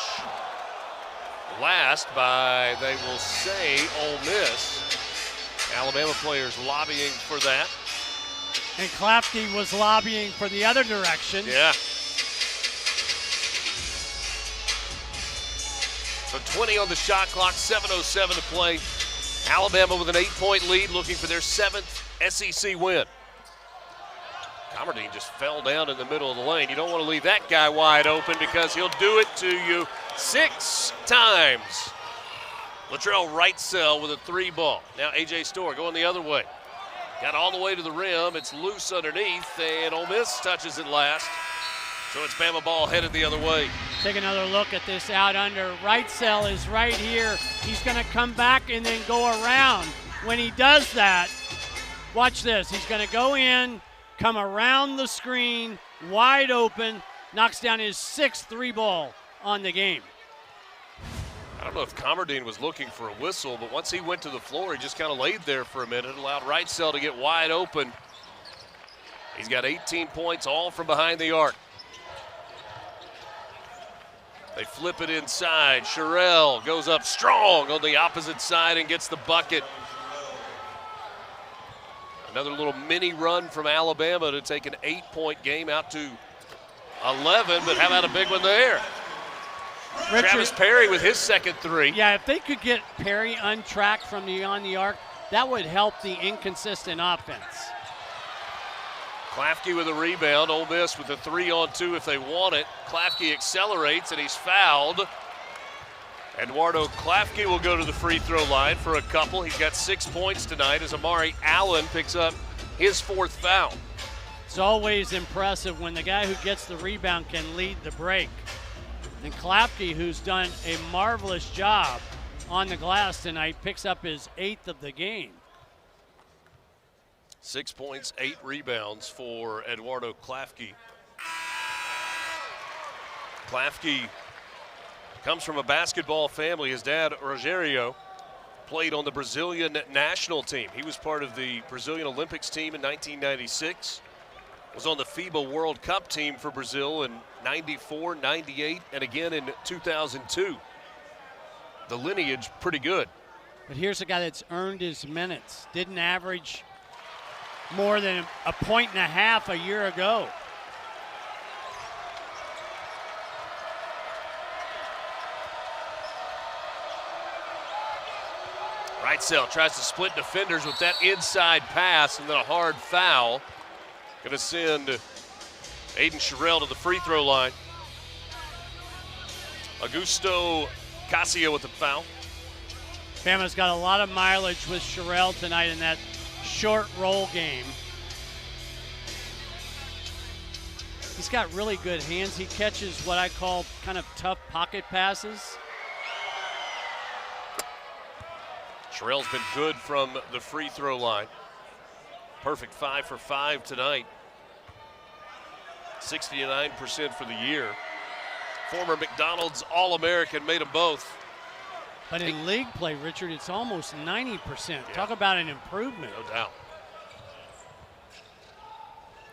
last by, they will say, Ole Miss. Alabama players lobbying for that. And Klafke was lobbying for the other direction. Yeah. So 20 on the shot clock, 7:07 to play. Alabama with an 8-point lead, looking for their 7th SEC win. Comardine just fell down in the middle of the lane. You don't want to leave that guy wide open because he'll do it to you 6 times. Latrell Wrightsell with a 3 ball. Now A.J. Storr going the other way. Got all the way to the rim. It's loose underneath, and Ole Miss touches it last. So it's Bama ball headed the other way. Take another look at this out under. Wrightsell is right here. He's going to come back and then go around. When he does that, watch this. He's going to go in, come around the screen, wide open, knocks down his 6th 3-ball on the game. I don't know if Comardine was looking for a whistle, but once he went to the floor, he just kind of laid there for a minute, allowed Wrightsell to get wide open. He's got 18 points, all from behind the arc. They flip it inside. Sherrill goes up strong on the opposite side and gets the bucket. Another little mini run from Alabama to take an 8-point game out to 11, but how about a big one there? Richard, Travis Perry with his 2nd 3. Yeah, if they could get Perry untracked from beyond the arc, that would help the inconsistent offense. Klafke with a rebound. Ole Miss with a 3-on-2 if they want it. Klafke accelerates, and he's fouled. Eduardo Klafke will go to the free throw line for a couple. He's got 6 points tonight as Amari Allen picks up his 4th foul. It's always impressive when the guy who gets the rebound can lead the break. And Klafke, who's done a marvelous job on the glass tonight, picks up his 8th of the game. 6 points, 8 rebounds for Eduardo Klafke. Klafke comes from a basketball family. His dad, Rogerio, played on the Brazilian national team. He was part of the Brazilian Olympics team in 1996. Was on the FIBA World Cup team for Brazil in 94, 98, and again in 2002. The lineage pretty good. But here's a guy that's earned his minutes. Didn't average more than a 1.5 points a year ago. Wrightsell tries to split defenders with that inside pass and then a hard foul. Going to send Aiden Sherrill to the free throw line. Augusto Casio with the foul. Bama's got a lot of mileage with Sherrill tonight in that short roll game. He's got really good hands. He catches what I call kind of tough pocket passes. Sherrill's been good from the free throw line. Perfect 5 for 5 tonight. 69% for the year. Former McDonald's All-American, made them both. But in league play, Richard, it's almost 90%. Yeah. Talk about an improvement. No doubt.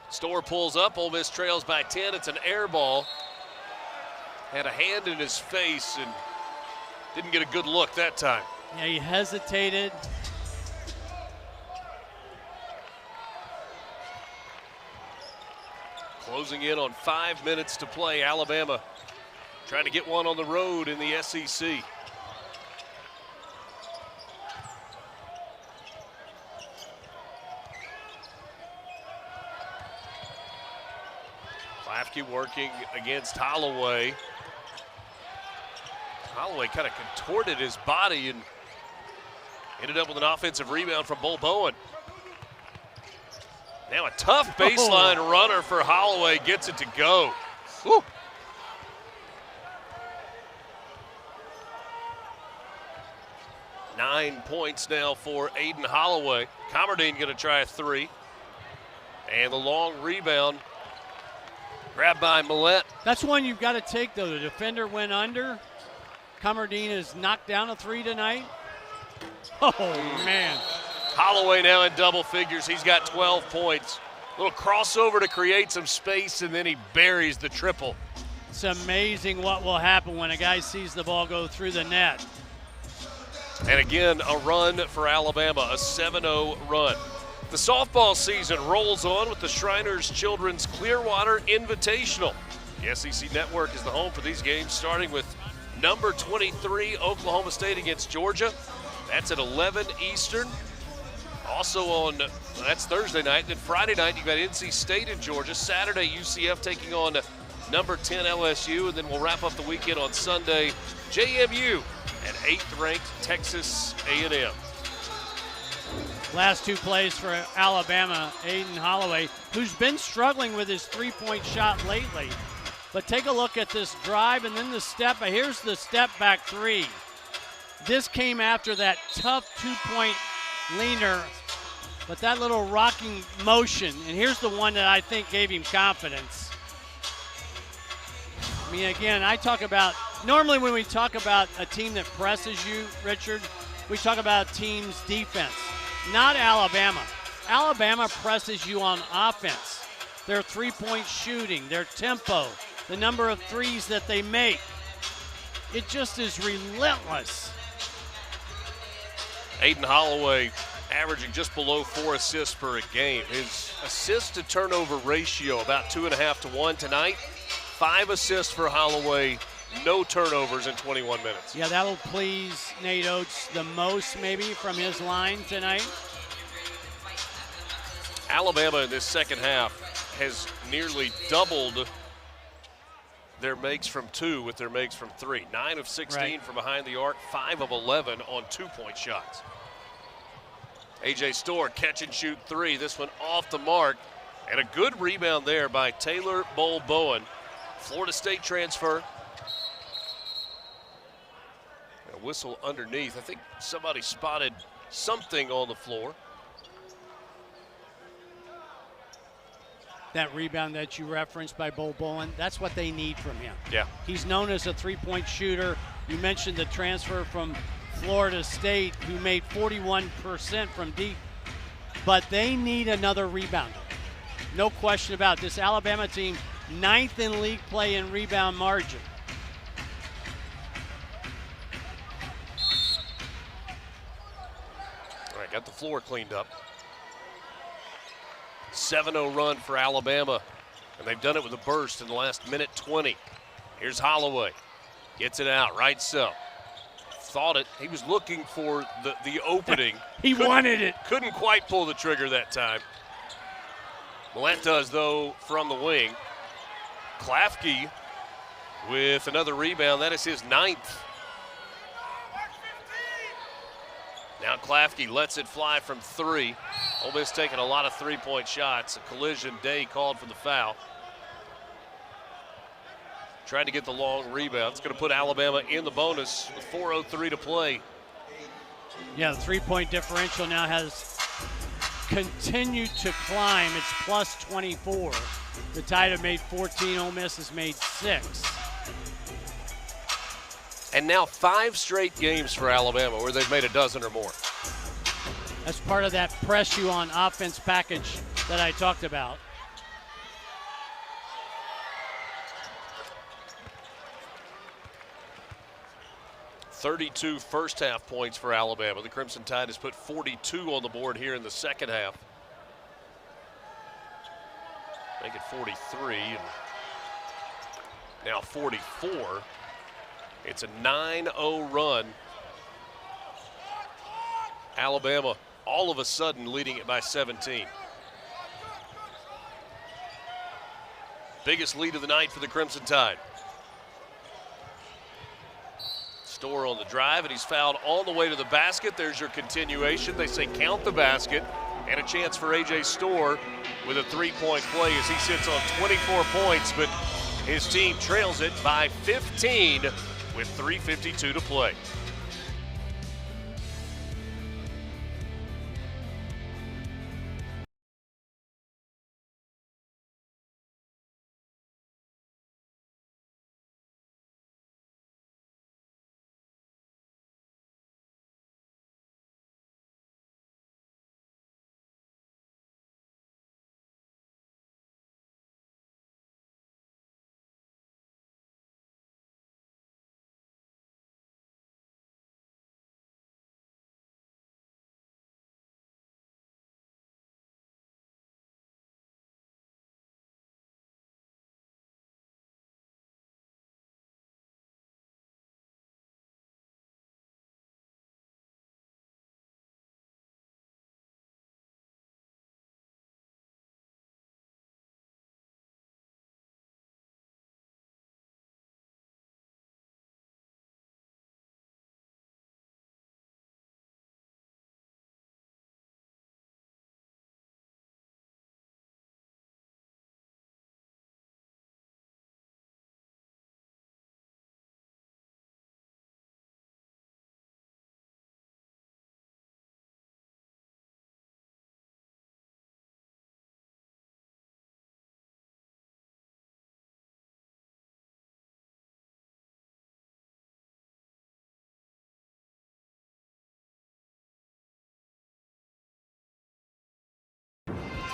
Storr pulls up. Ole Miss trails by 10. It's an air ball. Had a hand in his face and didn't get a good look that time. Yeah, he hesitated. Closing in on 5 minutes to play. Alabama trying to get one on the road in the SEC. Klafke working against Holloway. Holloway kind of contorted his body and ended up with an offensive rebound from Bull Bowen. Now a tough baseline runner for Holloway, gets it to go. Woo. Nine points now for Aiden Holloway. Comardine going to try a 3. And the long rebound grabbed by Millette. That's one you've got to take, though. The defender went under. Comardine has knocked down a 3 tonight. Oh, man. Holloway now in double figures. He's got 12 points. Little crossover to create some space, and then he buries the triple. It's amazing what will happen when a guy sees the ball go through the net. And again, a run for Alabama, a 7-0 run. The softball season rolls on with the Shriners Children's Clearwater Invitational. The SEC Network is the home for these games, starting with number 23, Oklahoma State against Georgia. That's at 11 Eastern. Also on, that's Thursday night. Then Friday night, you got NC State in Georgia. Saturday, UCF taking on number 10 LSU. And then we'll wrap up the weekend on Sunday, JMU and 8th-ranked Texas A&M. Last two plays for Alabama, Aiden Holloway, who's been struggling with his three-point shot lately. But take a look at this drive and then the step. Here's the step back three. This came after that tough two-point leaner, but that little rocking motion. And here's the one that I think gave him confidence. I mean, again, I talk about, normally when we talk about a team that presses you, Richard, we talk about team's defense. Not Alabama. Alabama presses you on offense. Their three-point shooting, their tempo, the number of threes that they make. It just is relentless. Aiden Holloway averaging just below 4 assists per game. His assist to turnover ratio about 2.5 to 1 tonight. 5 assists for Holloway, no turnovers in 21 minutes. Yeah, that'll please Nate Oates the most maybe from his line tonight. Alabama in this second half has nearly doubled their makes from 2 with their makes from 3. 9 of 16 right from behind the arc, 5 of 11 on 2-point shots. A.J. Storr catch and shoot 3. This one off the mark. And a good rebound there by Taylor Bowen. Florida State transfer. A whistle underneath. I think somebody spotted something on the floor. That rebound that you referenced by Bowen, that's what they need from him. Yeah. He's known as a three-point shooter. You mentioned the transfer from Florida State, who made 41% from deep. But they need another rebounder. No question about it. This Alabama team, 9th in league play in rebound margin. All right, got the floor cleaned up. 7-0 run for Alabama, and they've done it with a burst in the last minute 20. Here's Holloway. Gets it out, right so. Thought it. He was looking for the opening. He wanted it. Couldn't quite pull the trigger that time. Millett does, though, from the wing. Klafke with another rebound. That is his 9th. Now Klafke lets it fly from 3. Ole Miss taking a lot of three-point shots. A collision. Day called for the foul. Trying to get the long rebound. It's going to put Alabama in the bonus with 4:03 to play. Yeah, the three-point differential now has continued to climb. It's plus 24. The Tide have made 14. Ole Miss has made 6. And now 5 straight games for Alabama where they've made a dozen or more. That's part of that press you on offense package that I talked about. .32 first half points for Alabama. The Crimson Tide has put 42 on the board here in the second half. Make it 43 and now 44. It's a 9-0 run. Alabama all of a sudden leading it by 17. Biggest lead of the night for the Crimson Tide. Storr on the drive, and he's fouled all the way to the basket. There's your continuation. They say count the basket, and a chance for A.J. Storr with a three-point play as he sits on 24 points, but his team trails it by 15 with 3:52 to play.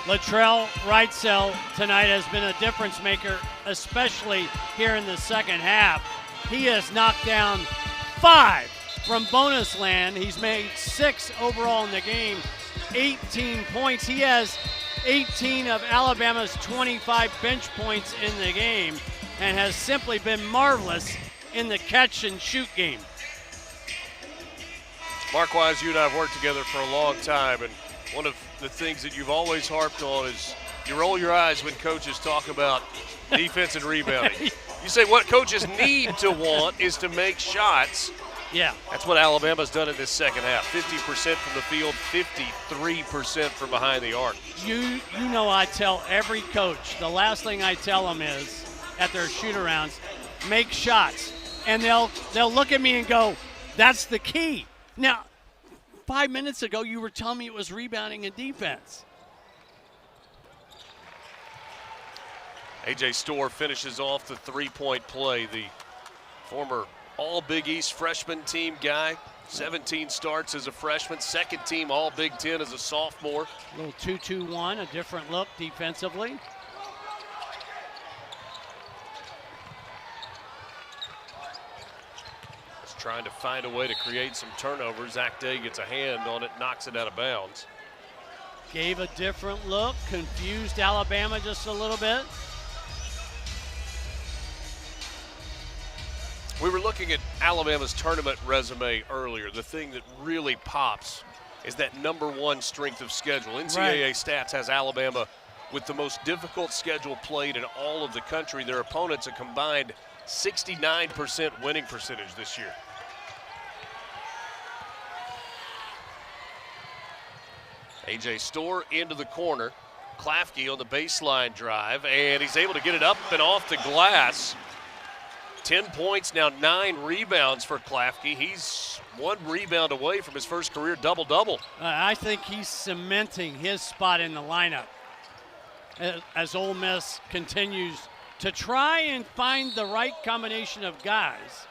Latrell Wrightsell tonight has been a difference maker, especially here in the second half. He has knocked down 5 from bonus land. He's made 6 overall in the game, 18 points. He has 18 of Alabama's 25 bench points in the game and has simply been marvelous in the catch and shoot game. Mark Wise, you and I have worked together for a long time, and one of the things that you've always harped on is you roll your eyes when coaches talk about defense and rebounding. You say what coaches need to want is to make shots. Yeah. That's what Alabama's done in this second half. 50% from the field, 53% from behind the arc. You know I tell every coach, the last thing I tell them is, at their shoot-arounds, make shots. And they'll look at me and go, that's the key. Now, 5 minutes ago, you were telling me it was rebounding and defense. A.J. Storr finishes off the three-point play. The former All-Big East freshman team guy, 17 starts as a freshman, second team All-Big Ten as a sophomore. A little 2-2-1, a different look defensively. Trying to find a way to create some turnovers. Zach Day gets a hand on it, knocks it out of bounds. Gave a different look, confused Alabama just a little bit. We were looking at Alabama's tournament resume earlier. The thing that really pops is that #1 strength of schedule. NCAA stats has Alabama with the most difficult schedule played in all of the country. Their opponents a combined 69% winning percentage this year. A.J. Storr into the corner. Klafke on the baseline drive, and he's able to get it up and off the glass. 10 points, now 9 rebounds for Klafke. He's 1 rebound away from his first career double-double. I think he's cementing his spot in the lineup as Ole Miss continues to try and find the right combination of guys.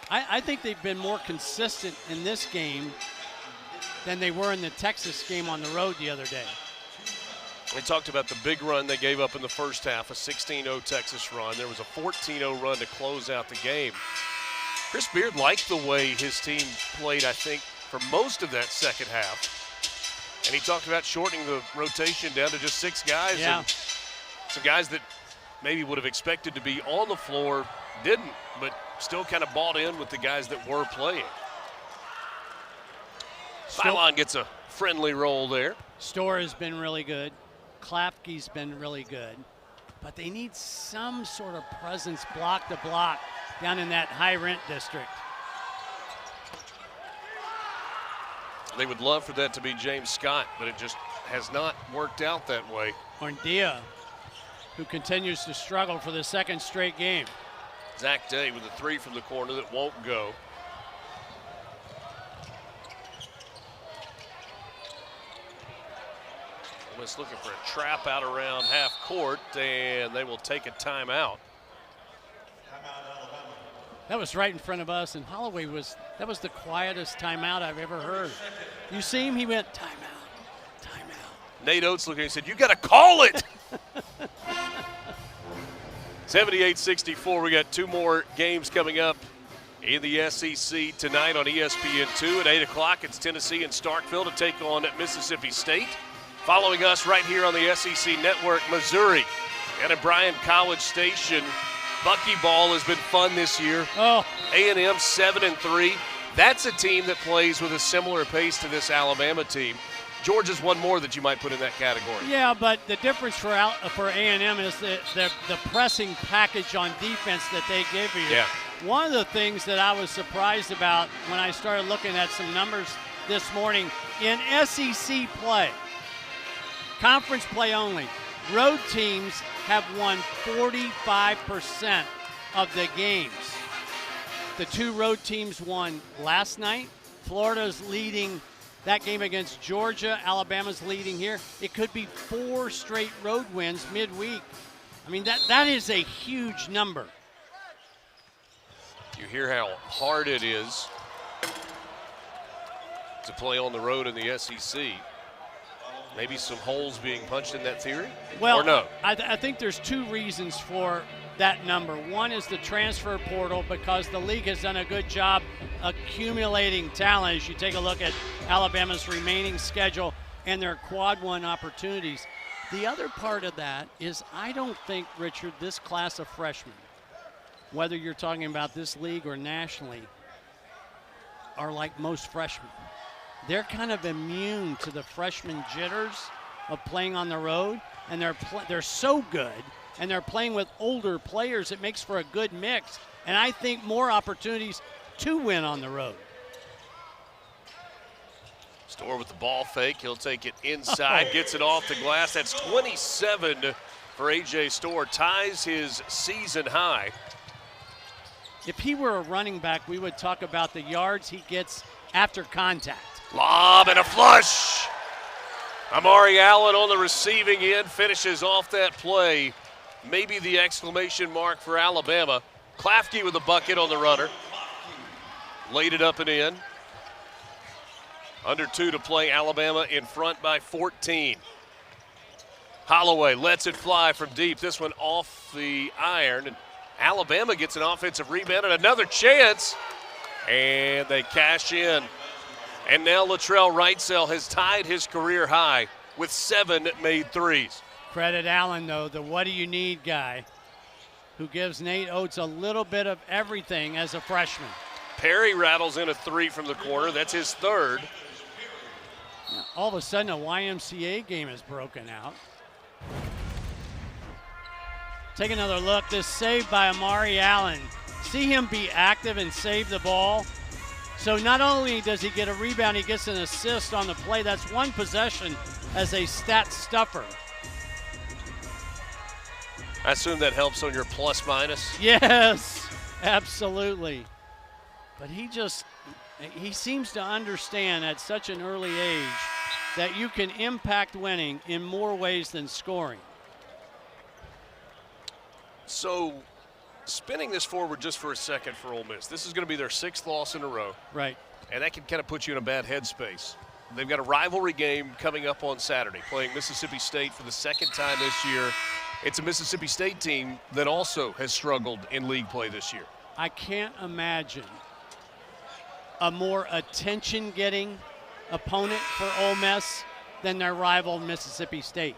I think they've been more consistent in this game than they were in the Texas game on the road the other day. We talked about the big run they gave up in the first half, a 16-0 Texas run. There was a 14-0 run to close out the game. Chris Beard liked the way his team played, I think, for most of that second half. And he talked about shortening the rotation down to just 6 guys. Yeah. And some guys that maybe would have expected to be on the floor didn't, but still kind of bought in with the guys that were playing. Sideline gets a friendly roll there. Storr has been really good. Klafke's been really good. But they need some sort of presence block to block down in that high rent district. They would love for that to be James Scott, but it just has not worked out that way. Orndia, who continues to struggle for the second straight game. Zach Day with a 3 from the corner that won't go. Almost looking for a trap out around half court, and they will take a timeout. That was right in front of us, and Holloway that was the quietest timeout I've ever heard. You see him, he went, timeout, timeout. Nate Oates looking, he said, you got to call it. 78-64, we got 2 more games coming up in the SEC tonight on ESPN2. At 8 o'clock, it's Tennessee and Starkville to take on Mississippi State. Following us right here on the SEC Network, Missouri and at Bryan College Station. Buckyball has been fun this year. Oh. A&M 7-3. That's a team that plays with a similar pace to this Alabama team. Georgia's one more that you might put in that category. Yeah, but the difference for A&M is the pressing package on defense that they give you. Yeah. One of the things that I was surprised about when I started looking at some numbers this morning in SEC play, conference play only, road teams have won 45% of the games. The 2 road teams won last night. Florida's leading that game against Georgia. Alabama's leading here. It could be 4 straight road wins midweek. I mean, that is a huge number. You hear how hard it is to play on the road in the SEC. Maybe some holes being punched in that theory? Well, or no? I think there's two reasons for that number. One is the transfer portal, because the league has done a good job accumulating talent as you take a look at Alabama's remaining schedule and their quad one opportunities. The other part of that is I don't think, Richard, this class of freshmen, whether you're talking about this league or nationally, are like most freshmen. They're kind of immune to the freshman jitters of playing on the road, and they're so good, and they're playing with older players. It makes for a good mix, and I think more opportunities to win on the road. Storr with the ball fake. He'll take it inside, gets it off the glass. That's 27 for A.J. Storr, ties his season high. If he were a running back, we would talk about the yards he gets after contact. Lob and a flush. Amari Allen on the receiving end finishes off that play. Maybe the exclamation mark for Alabama. Klafke with a bucket on the runner. Laid it up and in. Under 2 to play. Alabama in front by 14. Holloway lets it fly from deep. This one off the iron. And Alabama gets an offensive rebound and another chance. And they cash in. And now Latrell Wrightsell has tied his career high with 7 made threes. Credit Allen, though, the what do you need guy who gives Nate Oates a little bit of everything as a freshman. Perry rattles in a 3 from the corner. That's his 3rd. All of a sudden, a YMCA game is broken out. Take another look. This save by Amari Allen. See him be active and save the ball. So not only does he get a rebound, he gets an assist on the play. That's one possession as a stat stuffer. I assume that helps on your plus minus. Yes, absolutely. But he seems to understand at such an early age that you can impact winning in more ways than scoring. So, spinning this forward just for a second for Ole Miss. This is going to be their 6th loss in a row. Right. And that can kind of put you in a bad headspace. They've got a rivalry game coming up on Saturday, playing Mississippi State for the 2nd time this year. It's a Mississippi State team that also has struggled in league play this year. I can't imagine a more attention-getting opponent for Ole Miss than their rival Mississippi State.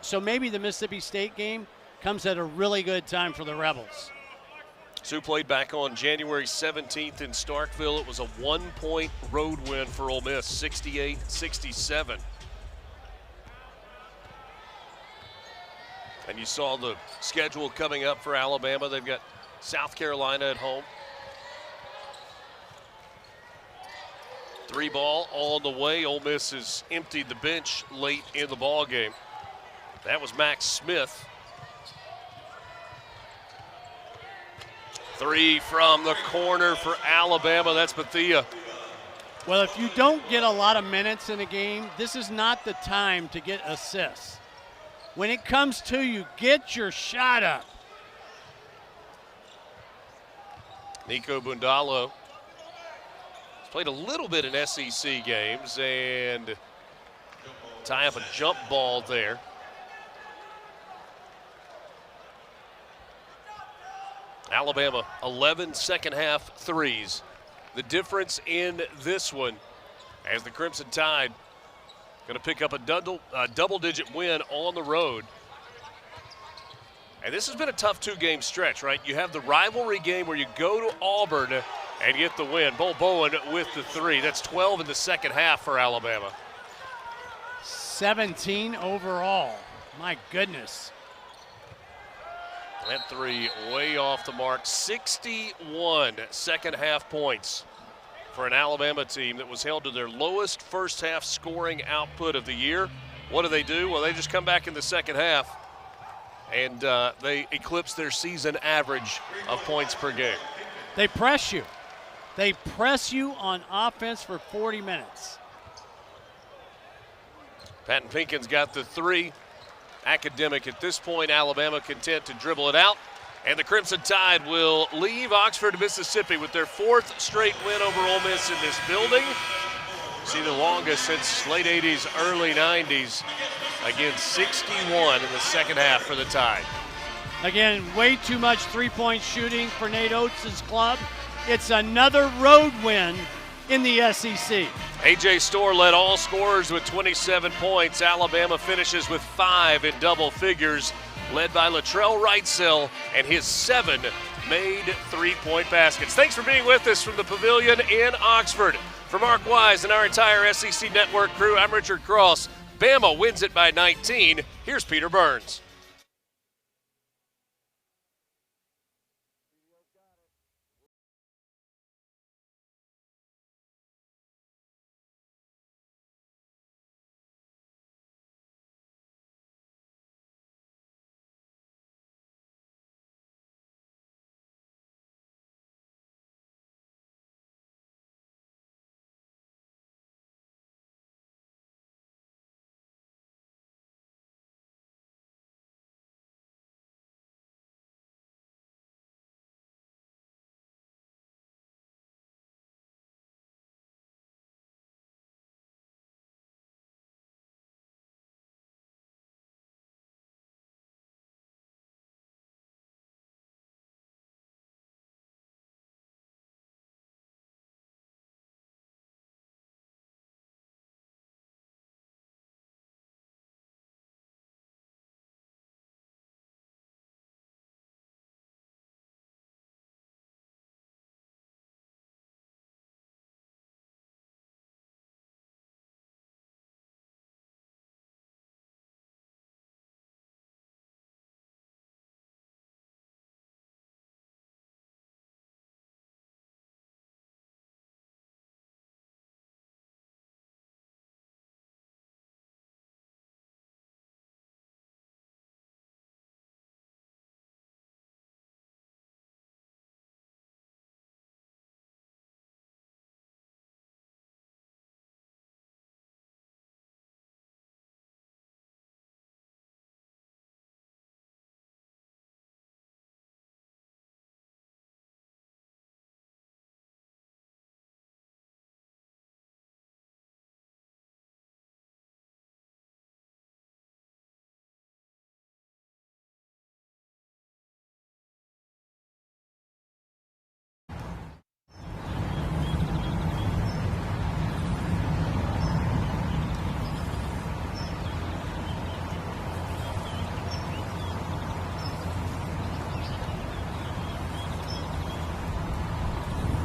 So maybe the Mississippi State game comes at a really good time for the Rebels. Sioux played back on January 17th in Starkville. It was a 1-point road win for Ole Miss, 68-67. And you saw the schedule coming up for Alabama. They've got South Carolina at home. 3 ball on the way. Ole Miss has emptied the bench late in the ball game. That was Max Smith. 3 from the corner for Alabama. That's Bethea. Well, if you don't get a lot of minutes in a game, this is not the time to get assists. When it comes to you, get your shot up. Nico Bundalo has played a little bit in SEC games and tie up a jump ball there. Alabama, 11 second-half threes. The difference in this one, as the Crimson Tide going to pick up a double-digit win on the road. And this has been a tough 2-game stretch, right? You have the rivalry game where you go to Auburn and get the win. Bo Bowen with the 3. That's 12 in the second half for Alabama. 17 overall. My goodness. That 3 way off the mark. 61 second-half points for an Alabama team that was held to their lowest first-half scoring output of the year. What do? Well, they just come back in the second half, and they eclipse their season average of points per game. They press you. They press you on offense for 40 minutes. Patton Pinkins got the 3. Academic at this point. Alabama content to dribble it out. And the Crimson Tide will leave Oxford, Mississippi with their 4th straight win over Ole Miss in this building. See the longest since late 80s, early 90s. Again, 61 in the second half for the Tide. Again, way too much three-point shooting for Nate Oates' club. It's another road win in the SEC. A.J. Storr led all scorers with 27 points. Alabama finishes with 5 in double figures, led by Latrell Wrightsell and his 7 made three-point baskets. Thanks for being with us from the Pavilion in Oxford. For Mark Wise and our entire SEC Network crew, I'm Richard Cross. Bama wins it by 19. Here's Peter Burns.